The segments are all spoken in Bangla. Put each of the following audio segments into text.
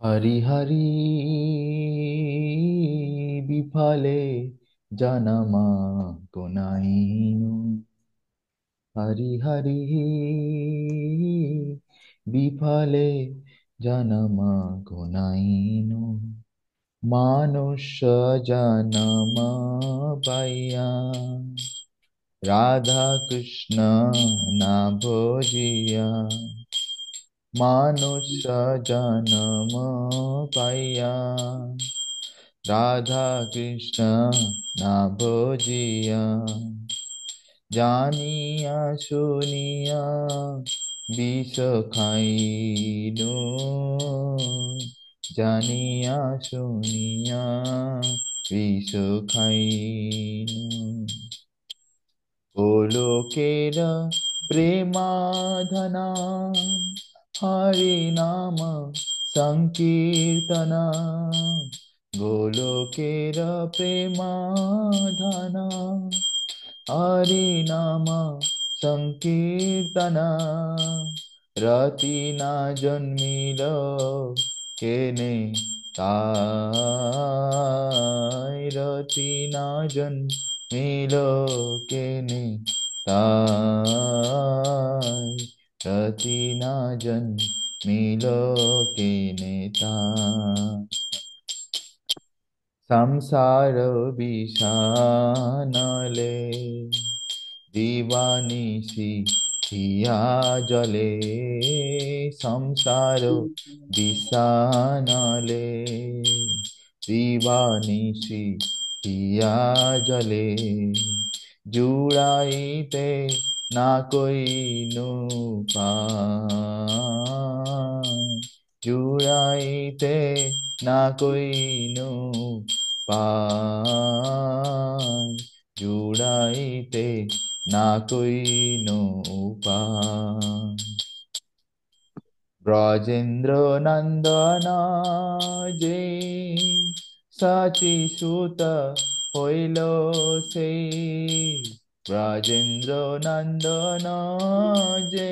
हरि हरि विफले जनमा गुनाइनु हरि हरि विफले जनमा गुनाइनु मानुष्य जन्म पाइया राधा कृष्ण ना भजिया मानुष्य जन्म पाइया राधा कृष्ण ना भजिया জানিয়া শুনিয়া বিষ খাইনু জানিয়া শুনিয়া বিষ খাইনু গোলোকের প্রেমাধনা হরি নাম সংকীর্তনা গোলোকের প্রেমাধনা हरि नाम संकीर्तना रति ना जन्मिल केने ताय रति ना जन्मिल केने ताय रति ना जन्मिल केने ताय संसार विषानले दीवानिशी हिया जले संसार विषानले दीवानिशी हिया जले जुड़ाइते ना कोई नु पाय जुड़ाइते ना कोई नु पाय जुड़ाइते ना कोई नु पाय ब्रजेंद्र नंदन जे साची सुत হইল সেই ব্রজেন্দ্র নন্দন যে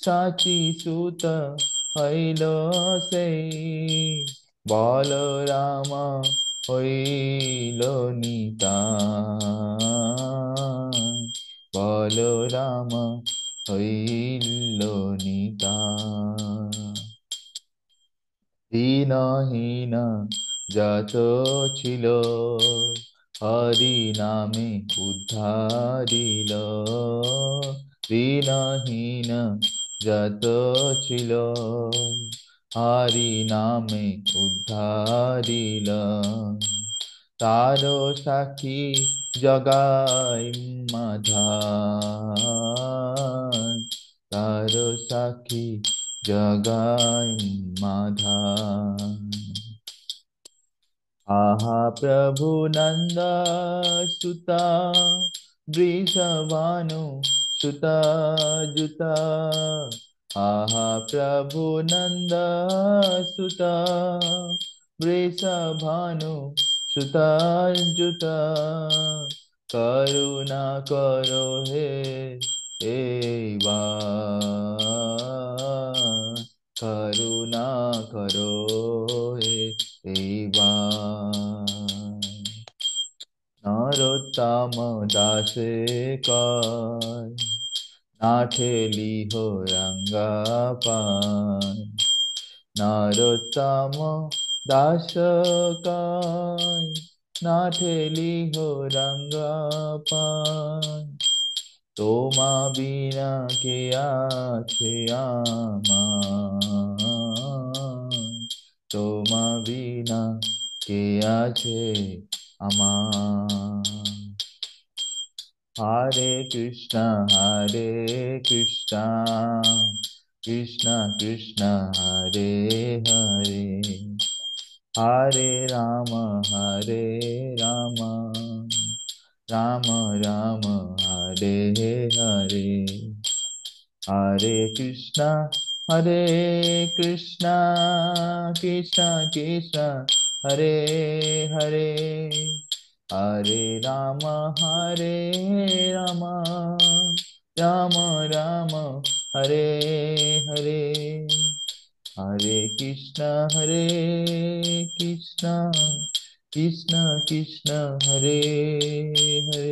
সাচি সুত হইল সেই বলরাম হইল নিতাই বলরাম হইল নিতাই দীনহীন যত ছিল হরি নামে উদ্ধারিল দীনহীন যত ছিল হরি নামে উদ্ধারিল তারো সাক্ষী জগাই মাধায় তারো সাক্ষী জগাই মাধায় आहा प्रभु नंद सुता वृषभानु सुता जुता आहा प्रभु नंद सुता वृषभानु सुता जुता करुणा करो हे बा करुणा करो नरोत्तम दासे कय ना ठेली हो रंगा पाय नरोत्तम दास कय ना ठेली हो रंगा पाय তোমা বিনা কে আছে আমার তোমা বিনা কে আছে আমার হরে কৃষ্ণ কৃষ্ণ কৃষ্ণ হরে হরে হরে রাম রাম राम राम हरे हरे हरे कृष्णा कृष्णा कृष्णा कृष्णा हरे हरे हरे राम राम राम राम हरे हरे हरे कृष्ण कृष्ण कृष्ण हरे हरे,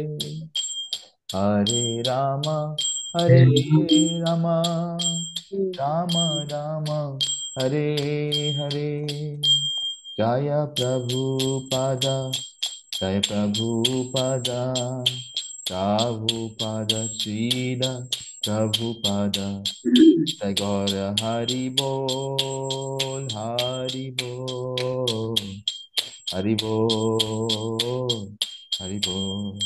हरे हरे राम राम राम हरे हरे। जय प्रभुपाद, जय प्रभुपाद, प्रभुपाद श्रील प्रभुपाद। जय गौर हरि बोल, हरि बोल, हरि बोल, हरि बोल।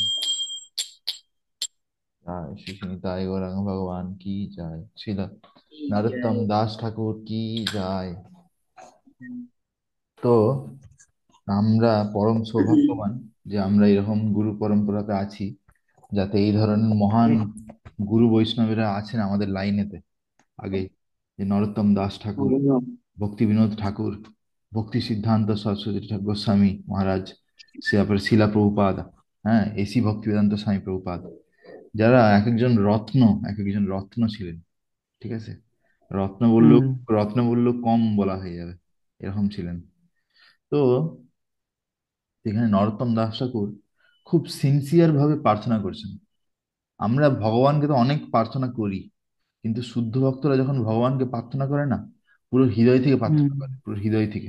जय श्री निताई गौरांग भगवान की जय, श्रील नरोत्तम दास ठाकुर की जय। তো আমরা পরম সৌভাগ্যবান যে আমরা এরকম গুরু পরম্পরাতে আছি, যাতে এই ধরনের মহান গুরু বৈষ্ণবেরা আছেন আমাদের লাইনেতে আগে, যে নরোত্তম দাস ঠাকুর, ভক্তি বিনোদ ঠাকুর, ভক্তি সিদ্ধান্ত সরস্বতী ঠাকুর গোস্বামী মহারাজ, তারপরে শিলা প্রভুপাদ, হ্যাঁ, এসি ভক্তি বেদান্ত স্বামী প্রভুপাদ, যারা এক একজন রত্ন, এক একজন রত্ন ছিলেন। ঠিক আছে, রত্ন বললেও, রত্ন বললেও কম বলা হয়ে যাবে, এরকম ছিলেন। তো এখানে নরোত্তম দাস ঠাকুর খুব সিনসিয়ার ভাবে প্রার্থনা করছেন। আমরা ভগবানকে তো অনেক প্রার্থনা করি, কিন্তু শুদ্ধ ভক্তরা যখন ভগবানকে প্রার্থনা করে না, পুরো হৃদয় থেকে প্রার্থনা করে, পুরো হৃদয় থেকে।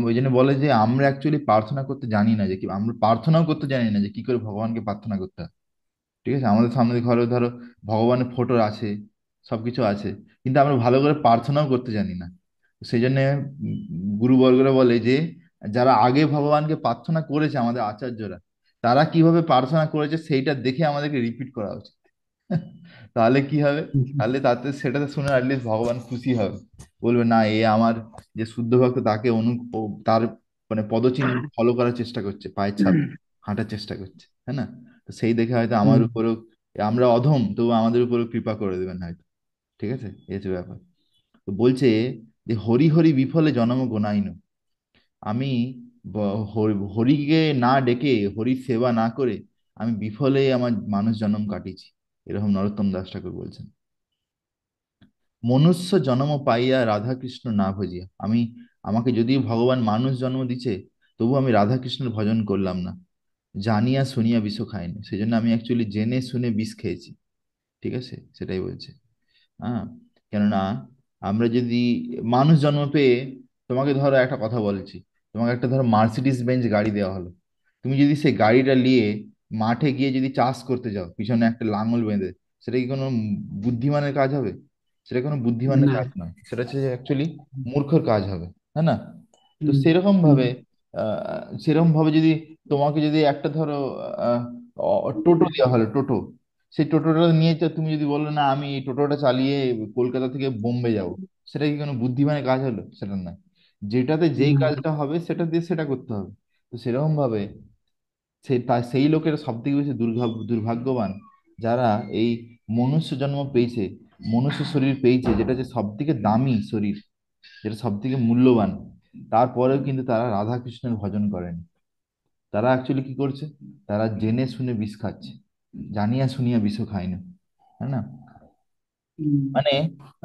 ওই জন্য বলে যে আমরা অ্যাকচুয়ালি প্রার্থনা করতে জানি না, যে কি আমরা প্রার্থনাও করতে জানি না যে কি করে ভগবানকে প্রার্থনা করতে হয়। ঠিক আছে, আমাদের সামনে ঘরে ধরো ভগবানের ফটো আছে, সবকিছু আছে, কিন্তু আমরা ভালো করে প্রার্থনাও করতে জানি না। সেই জন্য গুরুবর্গরা বলে যে যারা আগে ভগবানকে প্রার্থনা করেছে, আমাদের আচার্যরা, তারা কিভাবে প্রার্থনা করেছে সেইটা দেখে আমাদেরকে রিপিট করা উচিত। তাহলে কি হবে, তাহলে তাতে সেটাতে শুনে অ্যাটলিস্ট ভগবান খুশি হবে, বলবে না এ আমার যে শুদ্ধ ভক্ত তাকে তার মানে পদচিহ্ন ফলো করার চেষ্টা করছে, পায়ের ছাপ হাঁটার চেষ্টা করছে, হ্যাঁ না? তো সেই দেখে হয়তো আমার উপরেও, আমরা অধম তবু আমাদের উপরেও কৃপা করে দেবেন হয়তো। ঠিক আছে, এই হচ্ছে ব্যাপার। তো বলছে যে হরি হরি বিফলে জনম গোনাইন, আমি হরিকে না ডেকে, হরির সেবা না করে আমি বিফলে আমার মানুষ জন্ম কাটিয়েছি, এরকম নরোত্তম দাস ঠাকুর বলছেন। মনুষ্য জন্ম পাইয়া রাধা কৃষ্ণ না ভজিয়া, আমি, আমাকে যদিও ভগবান মানুষ জন্ম দিচ্ছে, তবু আমি রাধা কৃষ্ণের ভজন করলাম না, জানিয়া শুনিয়া বিষ খাইনি, সেই জন্য আমি অ্যাকচুয়ালি জেনে শুনে বিষ খেয়েছি। ঠিক আছে, সেটাই বলছে। হ্যাঁ, কেননা আমরা যদি মানুষ জন্ম পেয়ে, তোমাকে ধরো একটা কথা বলছি, তোমাকে একটা ধরো মার্সিডিজ বেঞ্চ গাড়ি দেওয়া হলো, তুমি যদি সেই গাড়িটা নিয়ে মাঠে গিয়ে যদি চাষ করতে যাও পিছনে একটা লাঙল বেঁধে, সেটা কি কোনো বুদ্ধিমানের কাজ হবে? সেটা কোনো বুদ্ধিমানের কাজ নয়, সেটা হচ্ছে অ্যাকচুয়ালি মূর্খর কাজ হবে, তাই না? তো সেরকম ভাবে সেরকম ভাবে যদি তোমাকে যদি একটা ধরো আহ, টোটো দেওয়া হলো, টোটো, সেই টোটোটা নিয়ে তুমি যদি বলো না আমি এই টোটোটা চালিয়ে কলকাতা থেকে বোম্বে যাব, সেটা কি কোনো বুদ্ধিমানের কাজ হলো? সেটা না। যেটাতে যেই কাজটা হবে সেটা দিয়ে সেটা করতে হবে। তো সেরকম ভাবে সেই লোকের সব থেকে বেশি দুর্ভাগ্যবান যারা এই মনুষ্য জন্ম পেয়েছে, মনুষ্য শরীর পেয়েছে, যেটা যে সব থেকে দামি শরীর, যেটা সব থেকে মূল্যবান, তারপরেও কিন্তু তারা রাধা কৃষ্ণের ভজন করেন। তারা অ্যাকচুয়ালি কি করছে, তারা জেনে শুনে বিষ খাচ্ছে, জানিয়া শুনিয়া বিষ খায় না, তাই না? মানে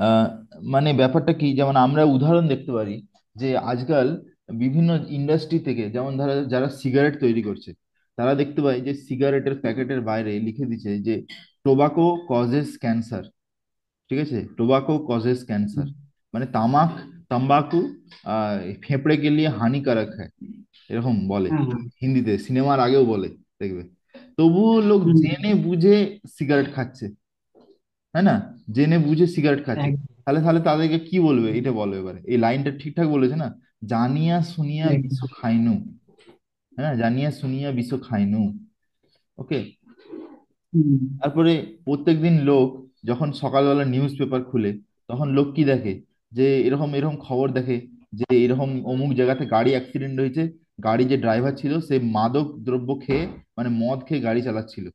আহ, মানে ব্যাপারটা কি, যেমন আমরা উদাহরণ দেখতে পারি যে আজকাল বিভিন্ন ইন্ডাস্ট্রি থেকে, যেমন ধরো যারা সিগারেট তৈরি করছে, তারা দেখতে পাই যে সিগারেটের প্যাকেটের বাইরে লিখে দিচ্ছে যে টোবাকো কজেস ক্যান্সার। ঠিক আছে, টোবাকো কজেস ক্যান্সার, মানে তামাকু फेफड़े के लिए हानिकारक है, এরকম বলে হিন্দিতে, সিনেমার আগেও বলে, দেখবে। তবুও লোক জেনে বুঝে সিগারেট খাচ্ছে, তাই না? জেনে বুঝে সিগারেট খাচ্ছে। তাহলে তাহলে তাদেরকে কি বলবে, এটা বলো এবারে, এই লাইনটা ঠিকঠাক বলেছে না? জানিয়া শুনিয়া বিষ খাইনু, হ্যাঁ, জানিয়া শুনিয়া বিষ খাইনু। ওকে। তারপরে প্রত্যেকদিন লোক যখন সকালবেলা নিউজ পেপার খুলে, তখন লোক কি দেখে, যে এরকম এরকম খবর দেখে যে এরকম অমুক জায়গাতে গাড়ি অ্যাক্সিডেন্ট হয়েছে, গাড়ি যে ড্রাইভার ছিল সে মাদক দ্রব্য খেয়ে, মানে মদ খেয়ে গাড়ি চালাচ্ছিল,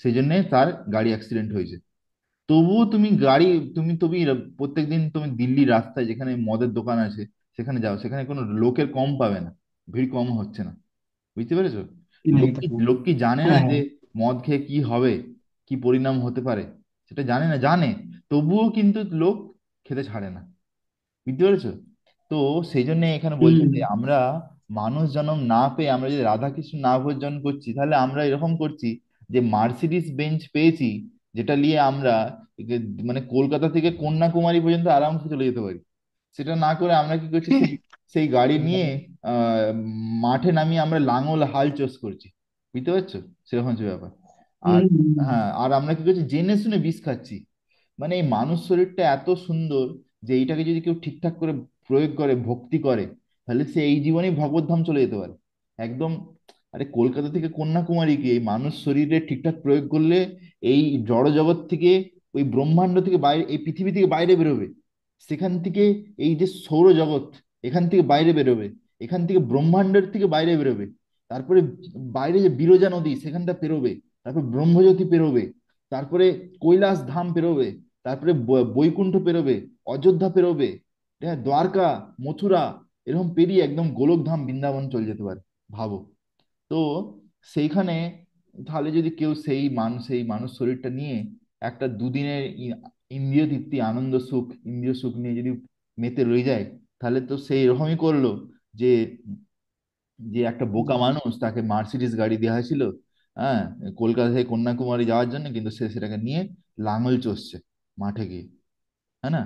সেই জন্য তার গাড়ি অ্যাক্সিডেন্ট হয়েছে। তবুও তুমি গাড়ি, তুমি প্রত্যেকদিন তুমি দিল্লির রাস্তায় যেখানে মদের দোকান আছে সেখানে যাও, সেখানে কোনো লোকের কম পাবে না, ভিড় কম হচ্ছে না। বুঝতে পেরেছো? লোক কি জানে না যে মদ খেয়ে কি হবে, কি পরিণাম হতে পারে? সেটা জানে না, জানে, তবুও কিন্তু লোক খেতে ছাড়ে না। বুঝতে পেরেছো? তো সেই জন্য এখানে বলছে হুম যে আমরা মানুষ জন্ম না পেয়ে আমরা যদি রাধাকৃষ্ণ না ভজন করছি, তাহলে আমরা এরকম করছি যে মার্সিডিজ বেঞ্চ পেয়েছি, যেটা নিয়ে আমরা মানে কলকাতা থেকে কন্যাকুমারী পর্যন্ত আরামসে চলে যেতে পারি। সেটা না করে আমরা কি করছি, সেই সেই গাড়ি নিয়ে মাঠে নামিয়ে আমরা লাঙল হাল চাষ করছি। বুঝতে পারছো? সেরকম হচ্ছে ব্যাপার। আর হুম হুম হ্যাঁ, আর আমরা কি করছি, জেনে শুনে বিষ খাচ্ছি। মানে এই মানুষ শরীরটা এত সুন্দর যে এইটাকে যদি কেউ ঠিকঠাক করে প্রয়োগ করে, ভক্তি করে, তাহলে সে এই জীবনেই ভগবত ধাম চলে যেতে পারে একদম। আরে কলকাতা থেকে কন্যাকুমারী কি, এই মানুষ শরীরে ঠিকঠাক প্রয়োগ করলে এই জড় জগৎ থেকে, ওই ব্রহ্মাণ্ড থেকে বাইরে, এই পৃথিবী থেকে বাইরে বেরোবে। সেখান থেকে এই যে সৌরজগৎ, এখান থেকে বাইরে বেরোবে। এখান থেকে ব্রহ্মাণ্ডের থেকে বাইরে বেরোবে। তারপরে বাইরে যে বিরজা নদী সেখানটা পেরোবে। তারপর ব্রহ্মজ্যোতি পেরোবে। তারপরে কৈলাস ধাম পেরোবে। তারপরে বৈকুণ্ঠ পেরোবে। অযোধ্যা পেরোবে। হ্যাঁ, দ্বারকা, মথুরা, এরকম পেরিয়ে একদম গোলকধাম বৃন্দাবন চলে যেতে পারে। ভাবো তো। সেইখানে তাহলে যদি কেউ সেই মানুষ শরীরটা নিয়ে একটা দুদিনের ইন্দ্রিয় তৃপ্তি, আনন্দ সুখ, ইন্দ্রিয় সুখ নিয়ে যদি মেতে রয়ে যায়, তাহলে তো সেই এরকমই করলো যে যে একটা বোকা মানুষ, তাকে মার্সিডিজ গাড়ি দেওয়া হয়েছিল, হ্যাঁ, কলকাতা থেকে কন্যাকুমারী যাওয়ার জন্য, কিন্তু সে সেটাকে নিয়ে লাঙল চষছে মাঠে গিয়ে, है না?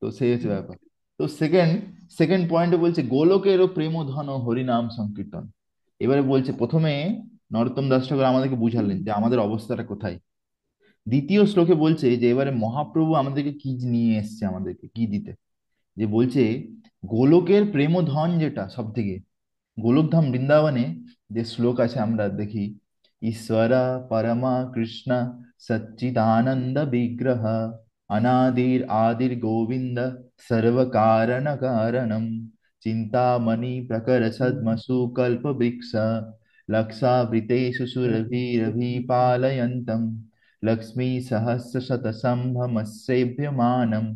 তো সেই হচ্ছে ব্যাপার। তো সেকেন্ড সেকেন্ড পয়েন্টে বলছে গোলকেরও প্রেম ধন হরিনাম সংকীর্তন। এবারে বলছে, প্রথমে নরোত্তম দাস ঠাকুর আমাদেরকে বুঝালেন যে আমাদের অবস্থাটা কোথায়। দ্বিতীয় শ্লোকে বলছে যে এবারে মহাপ্রভু আমাদেরকে কি নিয়ে এসছে, আমাদেরকে কি দিতে। যে বলছে গোলকের প্রেম ধন, যেটা সব থেকে গোলকধাম বৃন্দাবনে যে শ্লোক আছে আমরা দেখি, ঈশ্বর পরমা কৃষ্ণ সচ্চিদানন্দ বিগ্রহ অনাদির আদির গোবিন্দ সর্ব কারণ কারণম চিন্তামণি প্রকর ছদ্মসু কল্প বৃক্ষ লক্ষাবৃতেষু সুরভিরভিপালয়ন্তম লক্ষ্মী সহস্র শত সম্ভ্রমস্যেভ্যমানম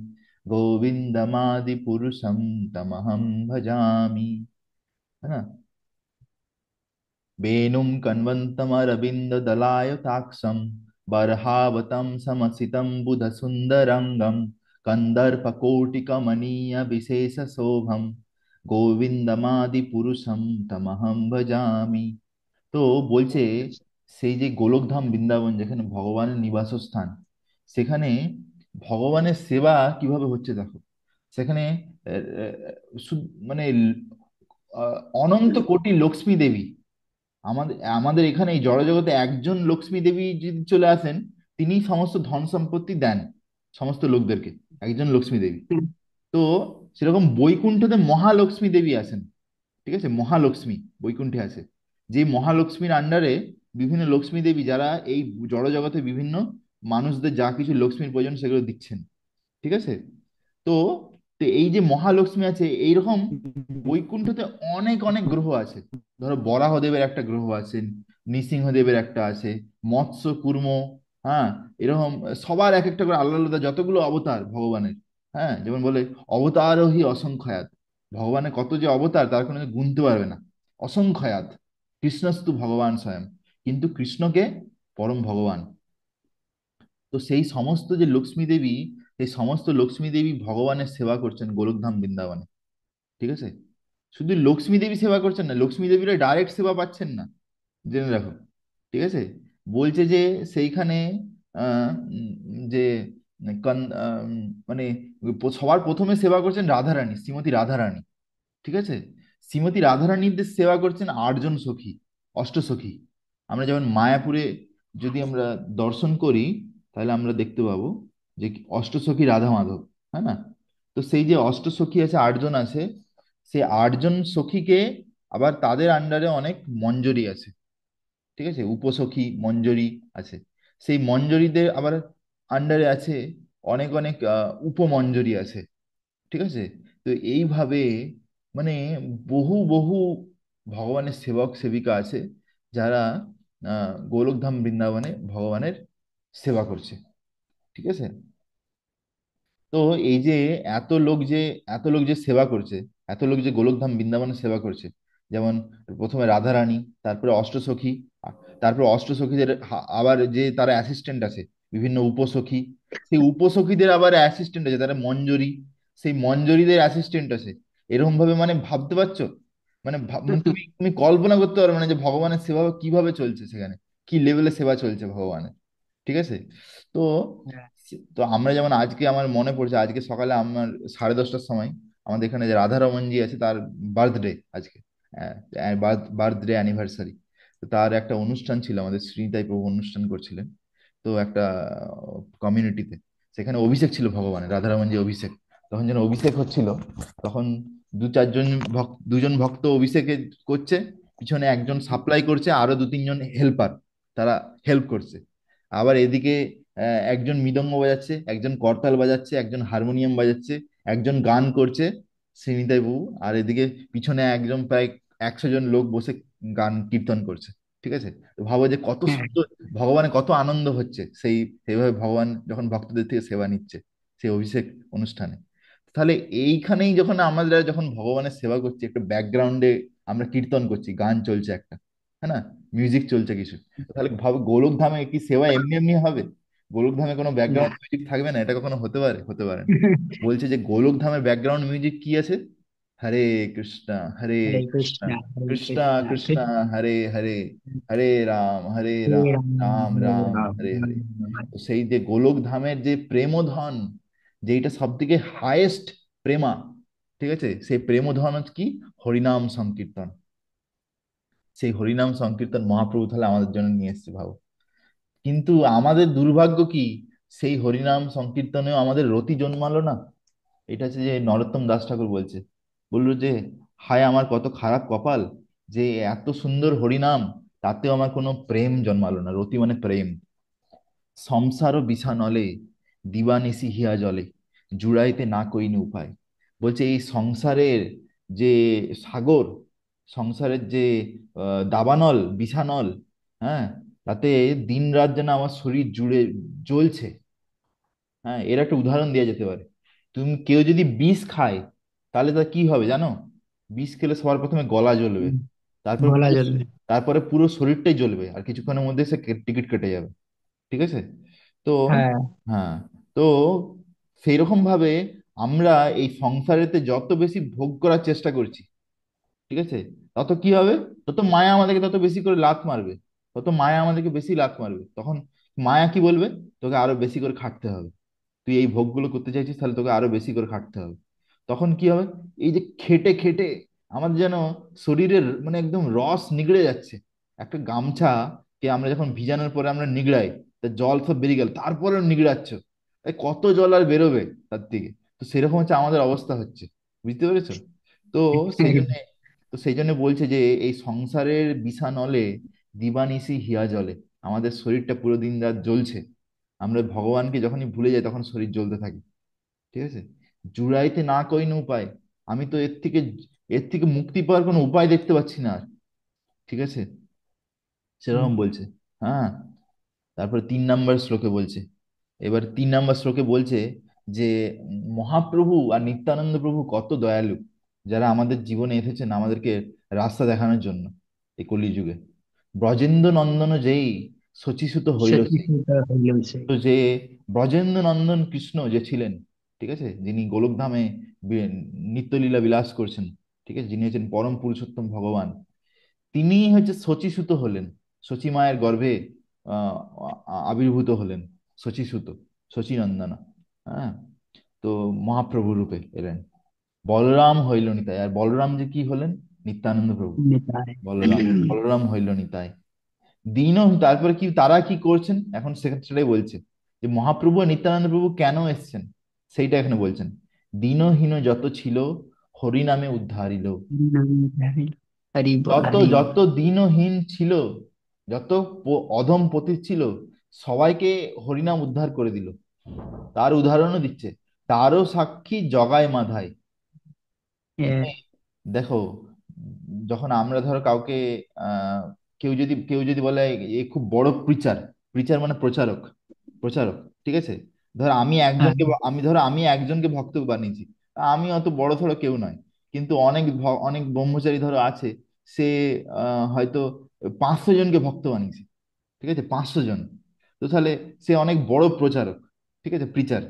গোবিন্দমাদি পুरुषम तमहम भजामि। है ना? वेणुं कण्वन्तमरविन्ददलायताक्षं बर्हावतं समसितं बुधसुन्दरङ्गं कन्दर्पकोटिकमनीयविशेषशोभं গোবিন্দমাদিপুরুষম তমহম ভজামি। তো বলছে সেই যে গোলকধাম বৃন্দাবন, যেখানে ভগবানের নিবাসস্থান, সেখানে ভগবানের সেবা কিভাবে হচ্ছে দেখো। সেখানে আহ, আহ, মানে অনন্ত কোটি লক্ষ্মী দেবী। আমাদের আমাদের এখানে এই জড়জগতে একজন লক্ষ্মী দেবী যদি চলে আসেন, তিনি সমস্ত ধন সম্পত্তি দেন সমস্ত লোকদেরকে। একজন লক্ষ্মী দেবী। হুম তো সেরকম বৈকুণ্ঠতে মহালক্ষ্মী দেবী আছেন। ঠিক আছে, মহালক্ষ্মী বৈকুণ্ঠে আছে। যে মহালক্ষ্মীর আন্ডারে বিভিন্ন লক্ষ্মী দেবী, যারা এই জড়জগতে বিভিন্ন মানুষদের যা কিছু লক্ষ্মীর প্রয়োজন সেগুলো দিচ্ছেন। ঠিক আছে। তো তো এই যে মহালক্ষ্মী আছে, এইরকম বৈকুণ্ঠতে অনেক অনেক গ্রহ আছে। ধরো বরাহদেবের একটা গ্রহ আছে, নৃসিংহদেবের একটা আছে, মৎস্য কুর্ম, হ্যাঁ, এরকম সবার এক একটা করে আলাদা আলাদা যতগুলো অবতার ভগবানের। হ্যাঁ, যেমন বলে অবতারোহি অসংখ্যাত। ভগবানের কত যে অবতার তার কোনো গুনতে পারবে না। অসংখ্যাত। কৃষ্ণস্তু ভগবান স্বয়ং। কিন্তু কৃষ্ণকে পরম ভগবান। তো সেই সমস্ত যে লক্ষ্মী দেবী, সেই সমস্ত লক্ষ্মী দেবী ভগবানের সেবা করছেন গোলকধাম বৃন্দাবনে। ঠিক আছে। শুধু লক্ষ্মী দেবী সেবা করছেন না, লক্ষ্মী দেবীরা ডাইরেক্ট সেবা পাচ্ছেন না, জেনে রাখো। ঠিক আছে। বলছে যে সেইখানে যে মানে সবার প্রথমে সেবা করছেন রাধারানী, শ্রীমতী রাধারানী। ঠিক আছে। শ্রীমতী রাধারানীদের সেবা করছেন আটজন সখী, অষ্টসখী। আমরা যেমন মায়াপুরে যদি আমরা দর্শন করি, তাহলে আমরা দেখতে পাবো যে অষ্টসখী রাধা মাধব। হ্যাঁ না? তো সেই যে অষ্টসখী আছে, আটজন আছে, সেই আটজন সখীকে আবার তাদের আন্ডারে অনেক মঞ্জরি আছে। ঠিক আছে, উপসখী মঞ্জরি আছে। সেই মঞ্জরিদের আবার আন্ডারে আছে অনেক অনেক উপমঞ্জরি আছে। ঠিক আছে। তো এইভাবে মানে বহু বহু ভগবানের সেবক সেবিকা আছে, যারা গোলকধাম বৃন্দাবনে ভগবানের সেবা করছে। ঠিক আছে। তো এই যে এত লোক যে এত লোক যে সেবা করছে, এত লোক যে গোলকধাম বৃন্দাবনে সেবা করছে, যেমন প্রথমে রাধারানী, তারপরে অষ্টসখী, তারপরে অষ্টসখীদের আবার যে তারা অ্যাসিস্ট্যান্ট আছে, বিভিন্ন উপসখী, সেই উপসখীদের আবার অ্যাসিস্ট্যান্ট আছে, তারা মঞ্জরি। সেই মঞ্জরিদের অ্যাসিস্ট্যান্ট আছে। এরকম ভাবে মানে ভাবতে পারছো? মানে মানে তুমি তুমি কল্পনা করতে পারবে না যে ভগবানের সেবা কিভাবে চলছে সেখানে, কি লেভেলে সেবা চলছে ভগবানের। ঠিক আছে। তো হ্যাঁ, তো আমরা যেমন আজকে আমার মনে পড়ছে, আজকে সকালে আমার 10:30টার সময় আমাদের এখানে যে রাধারমণজি আছে তার বার্থডে আজকে, বার্থডে অ্যানিভার্সারি। তো তার একটা অনুষ্ঠান ছিল, আমাদের শ্রীতাই প্রভু অনুষ্ঠান করছিলেন। তো একটা কমিউনিটিতে, সেখানে অভিষেক ছিল ভগবানের, রাধারমণজি অভিষেক। তখন যেন অভিষেক হচ্ছিল, তখন দুজন ভক্ত অভিষেকে করছে, পিছনে একজন সাপ্লাই করছে, আরো দু তিনজন হেল্পার, তারা হেল্প করছে। আবার এদিকে একজন মৃদঙ্গ বাজাচ্ছে, একজন করতাল বাজাচ্ছে, একজন হারমোনিয়াম বাজাচ্ছে, একজন গান করছে শ্রীনিতাই বাবু। আর এদিকে পিছনে একজন প্রায় 100 জন লোক বসে গান কীর্তন করছে। ঠিক আছে। তো ভাবো যে কত হ্যাঁ, সুন্দর, ভগবানের কত আনন্দ হচ্ছে সেইভাবে ভগবান যখন ভক্তদের থেকে সেবা নিচ্ছে সেই অভিষেক অনুষ্ঠানে। তাহলে এইখানেই যখন আমরা যখন ভগবানের সেবা করছি, একটা ব্যাকগ্রাউন্ডে আমরা কীর্তন করছি, গান চলছে একটা, হ্যাঁ না, মিউজিক চলছে কিছু। তাহলে ভাবো গোলক ধামে কি সেবা এমনি এমনি হবে? গোলক ধামে কোনো না। ব্যাকগ্রাউন্ড মিউজিক থাকবে না? এটা কখনো হতে পারে? হতে পারে না। বলছে যে গোলক ধামে ব্যাকগ্রাউন্ড মিউজিক কি আছে? হরে কৃষ্ণ, হরে হরে কৃষ্ণ, কৃষ্ণ, হরে কৃষ্ণ কৃষ্ণ, কৃষ্ণ, কৃষ্ণ হরে হরে, হরে রাম, হরে হরে রাম, রাম, রাম হরে রাম, রাম, হরে রাম হরে। রাম। তো সেই যে গোলক ধামের যে প্রেমধন, যেইটা সব থেকে হায়েস্ট প্রেমা, ঠিক আছে, সেই প্রেমধন হচ্ছে কি? হরিনাম সংকীর্তন। সেই হরিনাম সংকীর্তন মহাপ্রভু তাহলে আমাদের জন্য নিয়ে এসেছে, ভাবো। কিন্তু আমাদের দুর্ভাগ্য কি, সেই হরিনাম সংকীর্তনেও আমাদের রতি জন্মালো না। এটা হচ্ছে যে নরোত্তম দাস ঠাকুর বলছে, বললো যে হায় আমার কত খারাপ কপাল, যে এত সুন্দর হরিনাম, তাতেও আমার কোনো প্রেম জন্মালো না। রতি মানে প্রেম। সংসার বিষানলে দিবানিশি হিয়া জলে, জুড়াইতে না কইনি উপায়। বলছে এই সংসারের যে সাগর, সংসারের যে দাবানল বিষানল, হ্যাঁ, তাতে দিন রাত যেন আমার শরীর জুড়ে জ্বলছে। হ্যাঁ, এর একটা উদাহরণ দেওয়া যেতে পারে। তুমি কেউ যদি বিষ খায়, তাহলে তার কি হবে জানো? বিষ খেলে সবার প্রথমে গলা জ্বলবে, হুম, তারপর গলা পুরো, জ্বলবে। তারপরে পুরো শরীরটাই জ্বলবে, আর কিছুক্ষণের মধ্যে সে টিকিট কেটে যাবে। ঠিক আছে। তো হ্যাঁ। হ্যাঁ, তো সেই রকম ভাবে আমরা এই সংসারেতে যত বেশি ভোগ করার চেষ্টা করছি, ঠিক আছে, তত কি হবে? তত মায়া আমাদেরকে তত বেশি করে লাত মারবে, তত মায়া আমাদেরকে বেশি লাত মারবে। তখন মায়া কি বলবে? তোকে আরো বেশি করে খাটতে হবে। তুই এই ভোগগুলো করতে চাইছিস, তাহলে তোকে আরো বেশি করে খাটতে হবে। তখন কি হবে? এই যে খেটে খেটে আমাদের যেন শরীরের মানে একদম রস নিগড়ে যাচ্ছে। একটা গামছা কে আমরা যখন ভিজানোর পরে আমরা নিগড়াই, তা জল সব বেরিয়ে গেল, তারপরেও নিগড়াচ্ছ, এই কত জল আর বেরোবে তার থেকে? তো সেরকম হচ্ছে আমাদের অবস্থা হচ্ছে। বুঝতে পেরেছো? তো সেই জন্য, তো সেই জন্য বলছে যে এই সংসারের বিষানলে দিবানিশি হিয়া জ্বলে। আমাদের শরীরটা পুরো দিন রাত জ্বলছে। আমরা ভগবানকে যখনই ভুলে যাই তখন শরীর জ্বলতে থাকে। ঠিক আছে। জুড়াইতে না কইন উপায়। আমি তো এর থেকে মুক্তি পাওয়ার কোনো উপায় দেখতে পাচ্ছি না আর। ঠিক আছে। সেরকম বলছে। হ্যাঁ। তারপরে 3 নম্বর শ্লোকে বলছে, এবার 3 নম্বর শ্লোকে বলছে যে মহাপ্রভু আর নিত্যানন্দ প্রভু কত দয়ালু, যারা আমাদের জীবনে এসেছেন আমাদেরকে রাস্তা দেখানোর জন্য এই কলিযুগে। ব্রজেন্দ্র নন্দন যেই শচীসুত হইল সত্যি সেই। সত্যি হইল সে। তো যে ব্রজেন্দ্র নন্দন কৃষ্ণ যে ছিলেন, ঠিক আছে, যিনি গোলকধামে নিত্যলীলা বিলাস করছেন, ঠিক আছে, যিনি হচ্ছেন পরম পুরুষোত্তম ভগবান, তিনি হচ্ছে শচীসুত হলেন। শচী মায়ের গর্ভে আহ আবির্ভূত হলেন শচীসুত, শচীনন্দন। হ্যাঁ। তো মহাপ্রভু রূপে এলেন। বলরাম হইল নিতাই। আর বলরাম যে কি হলেন? নিত্যানন্দ প্রভু। নিতাই। বলরাম, বলরাম হইল নিতাই। দিনও তারপরে কি তারা কি করছেন এখন সেটাই বলছে, যে মহাপ্রভু আর নিত্যানন্দ প্রভু কেন এসছেন সেইটা এখানে বলছেন। দীনহীন যত ছিল হরি নামে উদ্ধারিল। হরি বল, যত হরি যত বল। দীনহীন ছিল, যত অধম পতিত ছিল, সবাইকে হরিনাম উদ্ধার করে দিল। তার উদাহরণও দিচ্ছে, তারও সাক্ষী জগায় মাধায়। হ্যাঁ, দেখো, যখন আমরা ধরো কাউকে আহ কেউ যদি বলে এ খুব বড় প্রিচার, প্রিচার মানে প্রচারক, প্রচারক, ঠিক আছে, ধর আমি হ্যাঁ, একজনকে, আমি ধরো আমি একজনকে ভক্ত বানিয়েছি, আমি অত বড় ধরো কেউ নয়, কিন্তু অনেক অনেক ব্রহ্মচারী ধরো আছে, সে হয়তো 500 জনকে ভক্ত বানিয়েছে, ঠিক আছে, 500 জন। তো তাহলে সে অনেক বড় প্রচারক, ঠিক আছে, প্রিচার।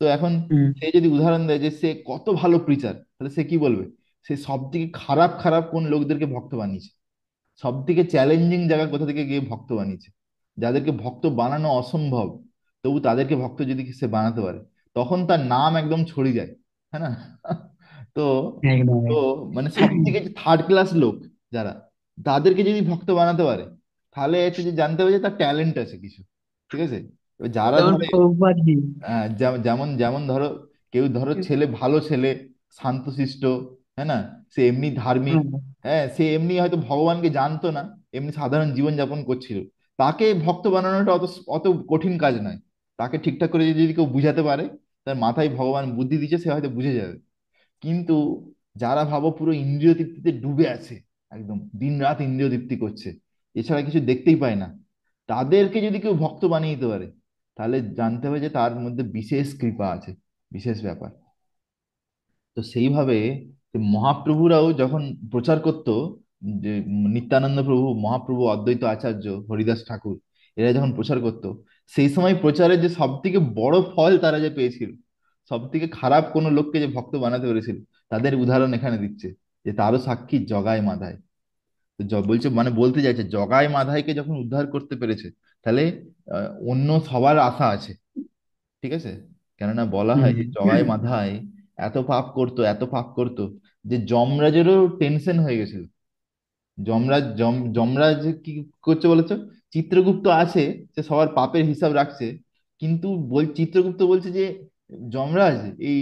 তো এখন হুম, সে যদি উদাহরণ দেয় যে সে কত ভালো প্রিচার, তাহলে সে কি বলবে? সে সব থেকে খারাপ খারাপ কোন লোকদেরকে ভক্ত বানিয়েছে, সব থেকে চ্যালেঞ্জিং জায়গা কোথা থেকে গিয়ে ভক্ত বানিয়েছে, যাদেরকে ভক্ত বানানো অসম্ভব, তবু তাদেরকে ভক্ত যদি সে বানাতে পারে, তখন তার নাম একদম ছড়িয়ে যায়। হ্যাঁ না? তো একদম তো একদম। মানে সব থেকে থার্ড ক্লাস লোক যারা, তাদেরকে যদি ভক্ত বানাতে পারে, তাহলে হচ্ছে যে জানতে হবে যে তার ট্যালেন্ট আছে কিছু। ঠিক আছে? এবার যারা যেমন ধরে প্রভুপাদ জি। যেমন যেমন ধরো, কেউ ধরো ছেলে ভালো ছেলে, শান্তশিষ্ট, হ্যাঁ না, সে এমনি ধার্মিক, হ্যাঁ, হ্যাঁ সে এমনি হয়তো ভগবানকে জানতো না, এমনি সাধারণ জীবন যাপন করছিল, তাকে ভক্ত বানানোটা অত অত কঠিন কাজ নয়। তাকে ঠিকঠাক করে যদি কেউ বুঝাতে পারে, তার মাথায় ভগবান বুদ্ধি দিচ্ছে, সে হয়তো বুঝে যাবে। কিন্তু যারা ভাবো পুরো ইন্দ্রিয় তৃপ্তিতে ডুবে আছে, একদম দিন রাত ইন্দ্রিয় তৃপ্তি করছে, এছাড়া কিছু দেখতেই পায় না, তাদেরকে যদি কেউ ভক্ত বানিয়ে দিতে পারে, তাহলে জানতে হবে যে তার মধ্যে বিশেষ কৃপা আছে, বিশেষ ব্যাপার। তো সেইভাবে যে মহাপ্রভুরাও যখন প্রচার করতো, যে নিত্যানন্দ প্রভু, মহাপ্রভু, অদ্বৈত আচার্য, হরিদাস ঠাকুর, এরা যখন প্রচার করতো, সেই সময় প্রচারের যে সব থেকে বড় ফল তারা যে পেয়েছিল, সব থেকে খারাপ কোনো লোককে যে ভক্ত বানাতে পেরেছিল, তাদের উদাহরণ এখানে দিচ্ছে, যে তারও সাক্ষী জগায় মাধায়। তো বলছে, মানে বলতে চাইছে জগায় মাধায়কে যখন উদ্ধার করতে পেরেছে, তাহলে অন্য সবার আশা আছে। ঠিক আছে? কেননা বলা হয় যে জগাই হুম, মাধায় এত পাপ করতো, এত পাপ করতো, যে যমরাজেরও টেনশন হয়ে গেছিল। যমরাজ কি করছে বলেছো? চিত্রগুপ্ত আছে, সে সবার পাপের হিসাব রাখছে, কিন্তু চিত্রগুপ্ত বলছে যে যমরাজ, এই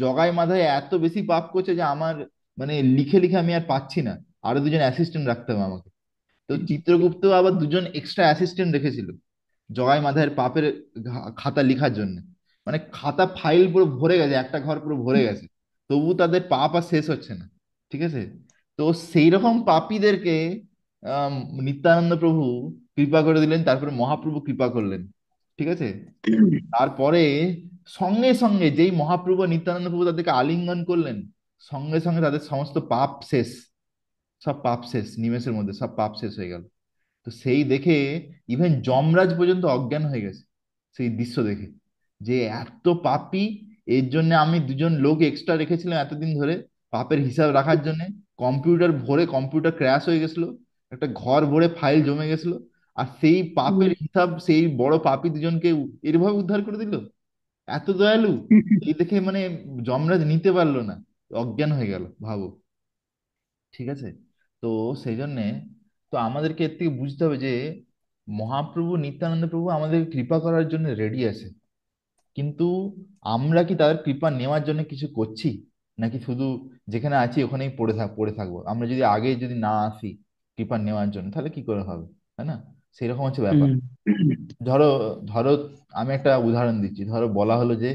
জগাই মাধায় এত বেশি পাপ করছে যে আমার, মানে লিখে লিখে আমি আর পাচ্ছি না, আরো দুজন অ্যাসিস্ট্যান্ট রাখতে হবে আমাকে। তো চিত্রগুপ্ত আবার দুজন এক্সট্রা অ্যাসিস্ট্যান্ট রেখেছিল জগাই মাধায়ের পাপের খাতা লেখার জন্য। মানে খাতা ফাইল পুরো ভরে গেছে, একটা ঘর পুরো ভরে গেছে, তবু তাদের পাপ আর শেষ হচ্ছে না। ঠিক আছে? তো সেই রকম পাপীদেরকে আম, নিত্যানন্দ প্রভু কৃপা করে দিলেন, তারপরে মহাপ্রভু কৃপা করলেন। ঠিক আছে? তারপরে সঙ্গে সঙ্গে যেই মহাপ্রভু আর নিত্যানন্দ প্রভু তাদেরকে আলিঙ্গন করলেন, সঙ্গে সঙ্গে তাদের সমস্ত পাপ শেষ, সব পাপ শেষ, নিমেষের মধ্যে সব পাপ শেষ হয়ে গেল। তো সেই দেখে ইভেন যমরাজ পর্যন্ত অজ্ঞান হয়ে গেছে, সেই দৃশ্য দেখে, যে এত পাপী, এর জন্য আমি দুজন লোক এক্সট্রা রেখেছিলাম এতদিন ধরে পাপের হিসাব রাখার জন্য, কম্পিউটার ভরে কম্পিউটার ক্র্যাশ হয়ে গেছিল, একটা ঘর ভরে ফাইল জমে গেছিল, আর সেই পাপের হিসাব সেই বড় পাপী দুজনকে এরভাবে উদ্ধার করে দিল, এত দয়ালু। এই দেখে মানে যমরাজ নিতে পারলো না, অজ্ঞান হয়ে গেল, ভাবো। ঠিক আছে? তো সেই জন্যে, তো আমাদেরকে এর থেকে বুঝতে হবে যে মহাপ্রভু নিত্যানন্দ প্রভু আমাদের কৃপা করার জন্য রেডি আছে, কিন্তু আমরা কি তাদের কৃপা নেওয়ার জন্য কিছু করছি, নাকি শুধু যেখানে আছি ওখানেই পড়ে থাকবো? আমরা যদি আগে যদি না আসি কৃপা নেওয়ার জন্য, তাহলে কি করে হবে? তাই না? সেরকম হচ্ছে ব্যাপার। হুম, ধরো ধরো আমি একটা উদাহরণ দিচ্ছি, ধরো বলা হলো যে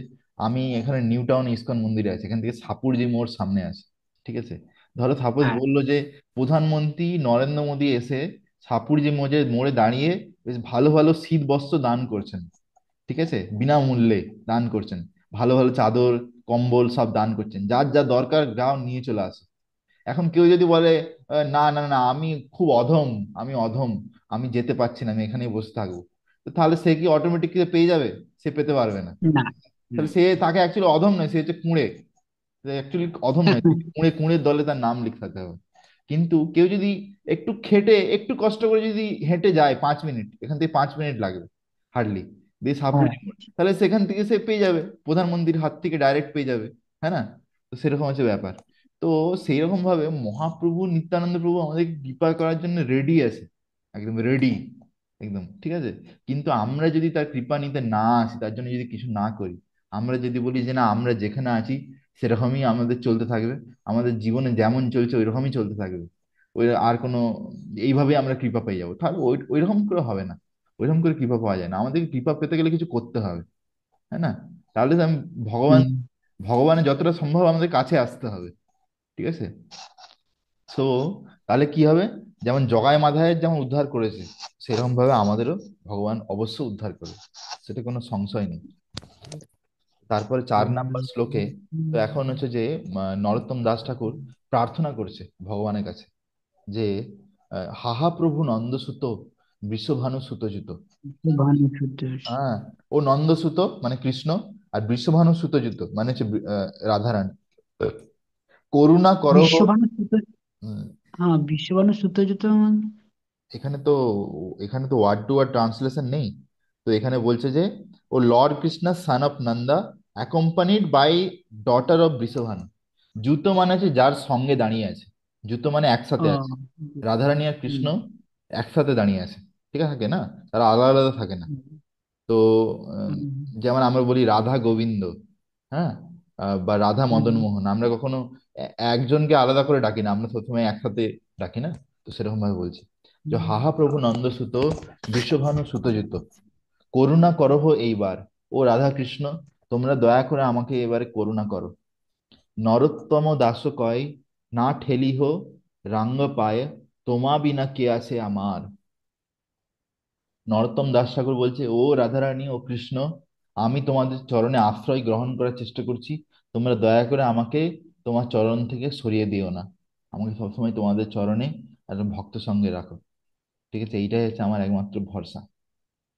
আমি এখানে নিউ টাউন ইসকন মন্দিরে আছি, এখান থেকে সাপুরজি মোড় সামনে আছে। ঠিক আছে? ধরো সাপোজ হ্যাঁ, বললো যে প্রধানমন্ত্রী নরেন্দ্র মোদী এসে সাপুরজি মোড়ে মোড়ে দাঁড়িয়ে বেশ ভালো ভালো শীত বস্ত্র দান করছেন। ঠিক আছে? বিনামূল্যে দান করছেন, ভালো ভালো চাদর, কম্বল সব দান করছেন, যার যা দরকার গাও নিয়ে চলে আসে। এখন কেউ যদি বলে না না না, আমি খুব অধম, আমি অধম, আমি যেতে পারছি না, আমি এখানেই বসে থাকবো", তো তাহলে সে কি অটোমেটিক পেয়ে যাবে? সে পেতে পারবে না। না, তাহলে সে, তাকে অ্যাকচুয়ালি অধম নয়, সে হচ্ছে কুঁড়ে। অ্যাকচুয়ালি অধম নয়, কুঁড়ে, কুঁড়ের দলে তার নাম লিখাতে হবে। কিন্তু কেউ যদি একটু খেটে, একটু কষ্ট করে যদি হেঁটে যায় 5 মিনিট, এখান থেকে 5 মিনিট লাগবে হার্ডলি, দিয়ে হ্যাঁ, সাপুরি মোড়, তাহলে সেখান থেকে সে পেয়ে যাবে, প্রধানমন্ত্রীর হাত থেকে ডাইরেক্ট পেয়ে যাবে। হ্যাঁ না? তো সেরকম হচ্ছে ব্যাপার। তো সেই রকম ভাবে মহাপ্রভু নিত্যানন্দ প্রভু আমাদের কৃপা করার জন্য রেডি আছে, একদম রেডি, একদম। ঠিক আছে? কিন্তু আমরা যদি তার কৃপা নিতে না আসি, তার জন্য যদি কিছু না করি, আমরা যদি বলি যে না আমরা যেখানে আছি সেরকমই আমাদের চলতে থাকবে, আমাদের জীবনে যেমন চলছে ওইরকমই চলতে থাকবে, ওই আর কোনো, এইভাবে আমরা কৃপা পেয়ে যাবো, তাহলে ওইরকম করে হবে না। ওইরকম করে কৃপা পাওয়া যায় না, আমাদেরকে কৃপা পেতে গেলে কিছু করতে হবে। হ্যাঁ না? তাহলে তো আমি ভগবান, হুম, ভগবানের যতটা সম্ভব আমাদের কাছে আসতে হবে। ঠিক আছে? সো তাহলে কি হবে? যেমন জগায় মাধায়ের যেমন উদ্ধার করেছে, সেরকম ভাবে আমাদেরও ভগবান অবশ্য উদ্ধার করবে, সেটা কোনো সংশয় নেই। তারপরে 4 নম্বর শ্লোকে, তো এখন হচ্ছে যে নরোত্তম দাস ঠাকুর প্রার্থনা করছে ভগবানের কাছে যে হাহা প্রভু নন্দসুত বৃষভানু সুতজিত। ভানুসুদ্ধ। হ্যাঁ, ও নন্দসুত মানে কৃষ্ণ, আর বৃষভানু সুতোযুত মানে হচ্ছে রাধারানী। করুণা করহ। বিশ্বভানু সুত, উম, হ্যাঁ বিশ্বভানু সুতোজিত মানে? এখানে তো এখানে তো ওয়ার্ড টু ওয়ার্ড ট্রান্সলেশন নেই। তো এখানে বলছে যে ও lord Krishna son of Nanda accompanied by daughter of Vrishabhanu. জুতো মানে হচ্ছে যার সঙ্গে দাঁড়িয়ে আছে, জুতো মানে একসাথে আছে। ও। রাধারানী আর হুম, কৃষ্ণ একসাথে দাঁড়িয়ে আছে, ঠিক আছে, থাকে না, তারা আলাদা আলাদা থাকে না। হুম, তো আহ, হুম, যেমন আমরা বলি রাধা গোবিন্দ, হ্যাঁ, বা রাধা মদন হুম, মোহন, আমরা কখনো একজনকে আলাদা করে ডাকি না, আমরা সবসময় একসাথে ডাকি না। তো সেরকম ভাবে বলছি যে হুম, হাহা প্রভু নন্দসুত বিশ্বভানু সুতজিত, করুণা করহ এইবার। ও রাধা কৃষ্ণ, তোমরা দয়া করে আমাকে এবারে করুণা করো। নরোত্তম দাস কয়, না ঠেলিহ রাঙ্গ পায়ে, তোমা বিনা কে আছে আমার। নরোত্তম দাস ঠাকুর বলছে, ও রাধারানী ও কৃষ্ণ, আমি তোমাদের চরণে আশ্রয় গ্রহণ করার চেষ্টা করছি, তোমরা দয়া করে আমাকে তোমার চরণ থেকে সরিয়ে দিও না, আমাকে সবসময় তোমাদের চরণে একদম ভক্ত সঙ্গে রাখো। ঠিক আছে, এইটাই হচ্ছে আমার একমাত্র ভরসা।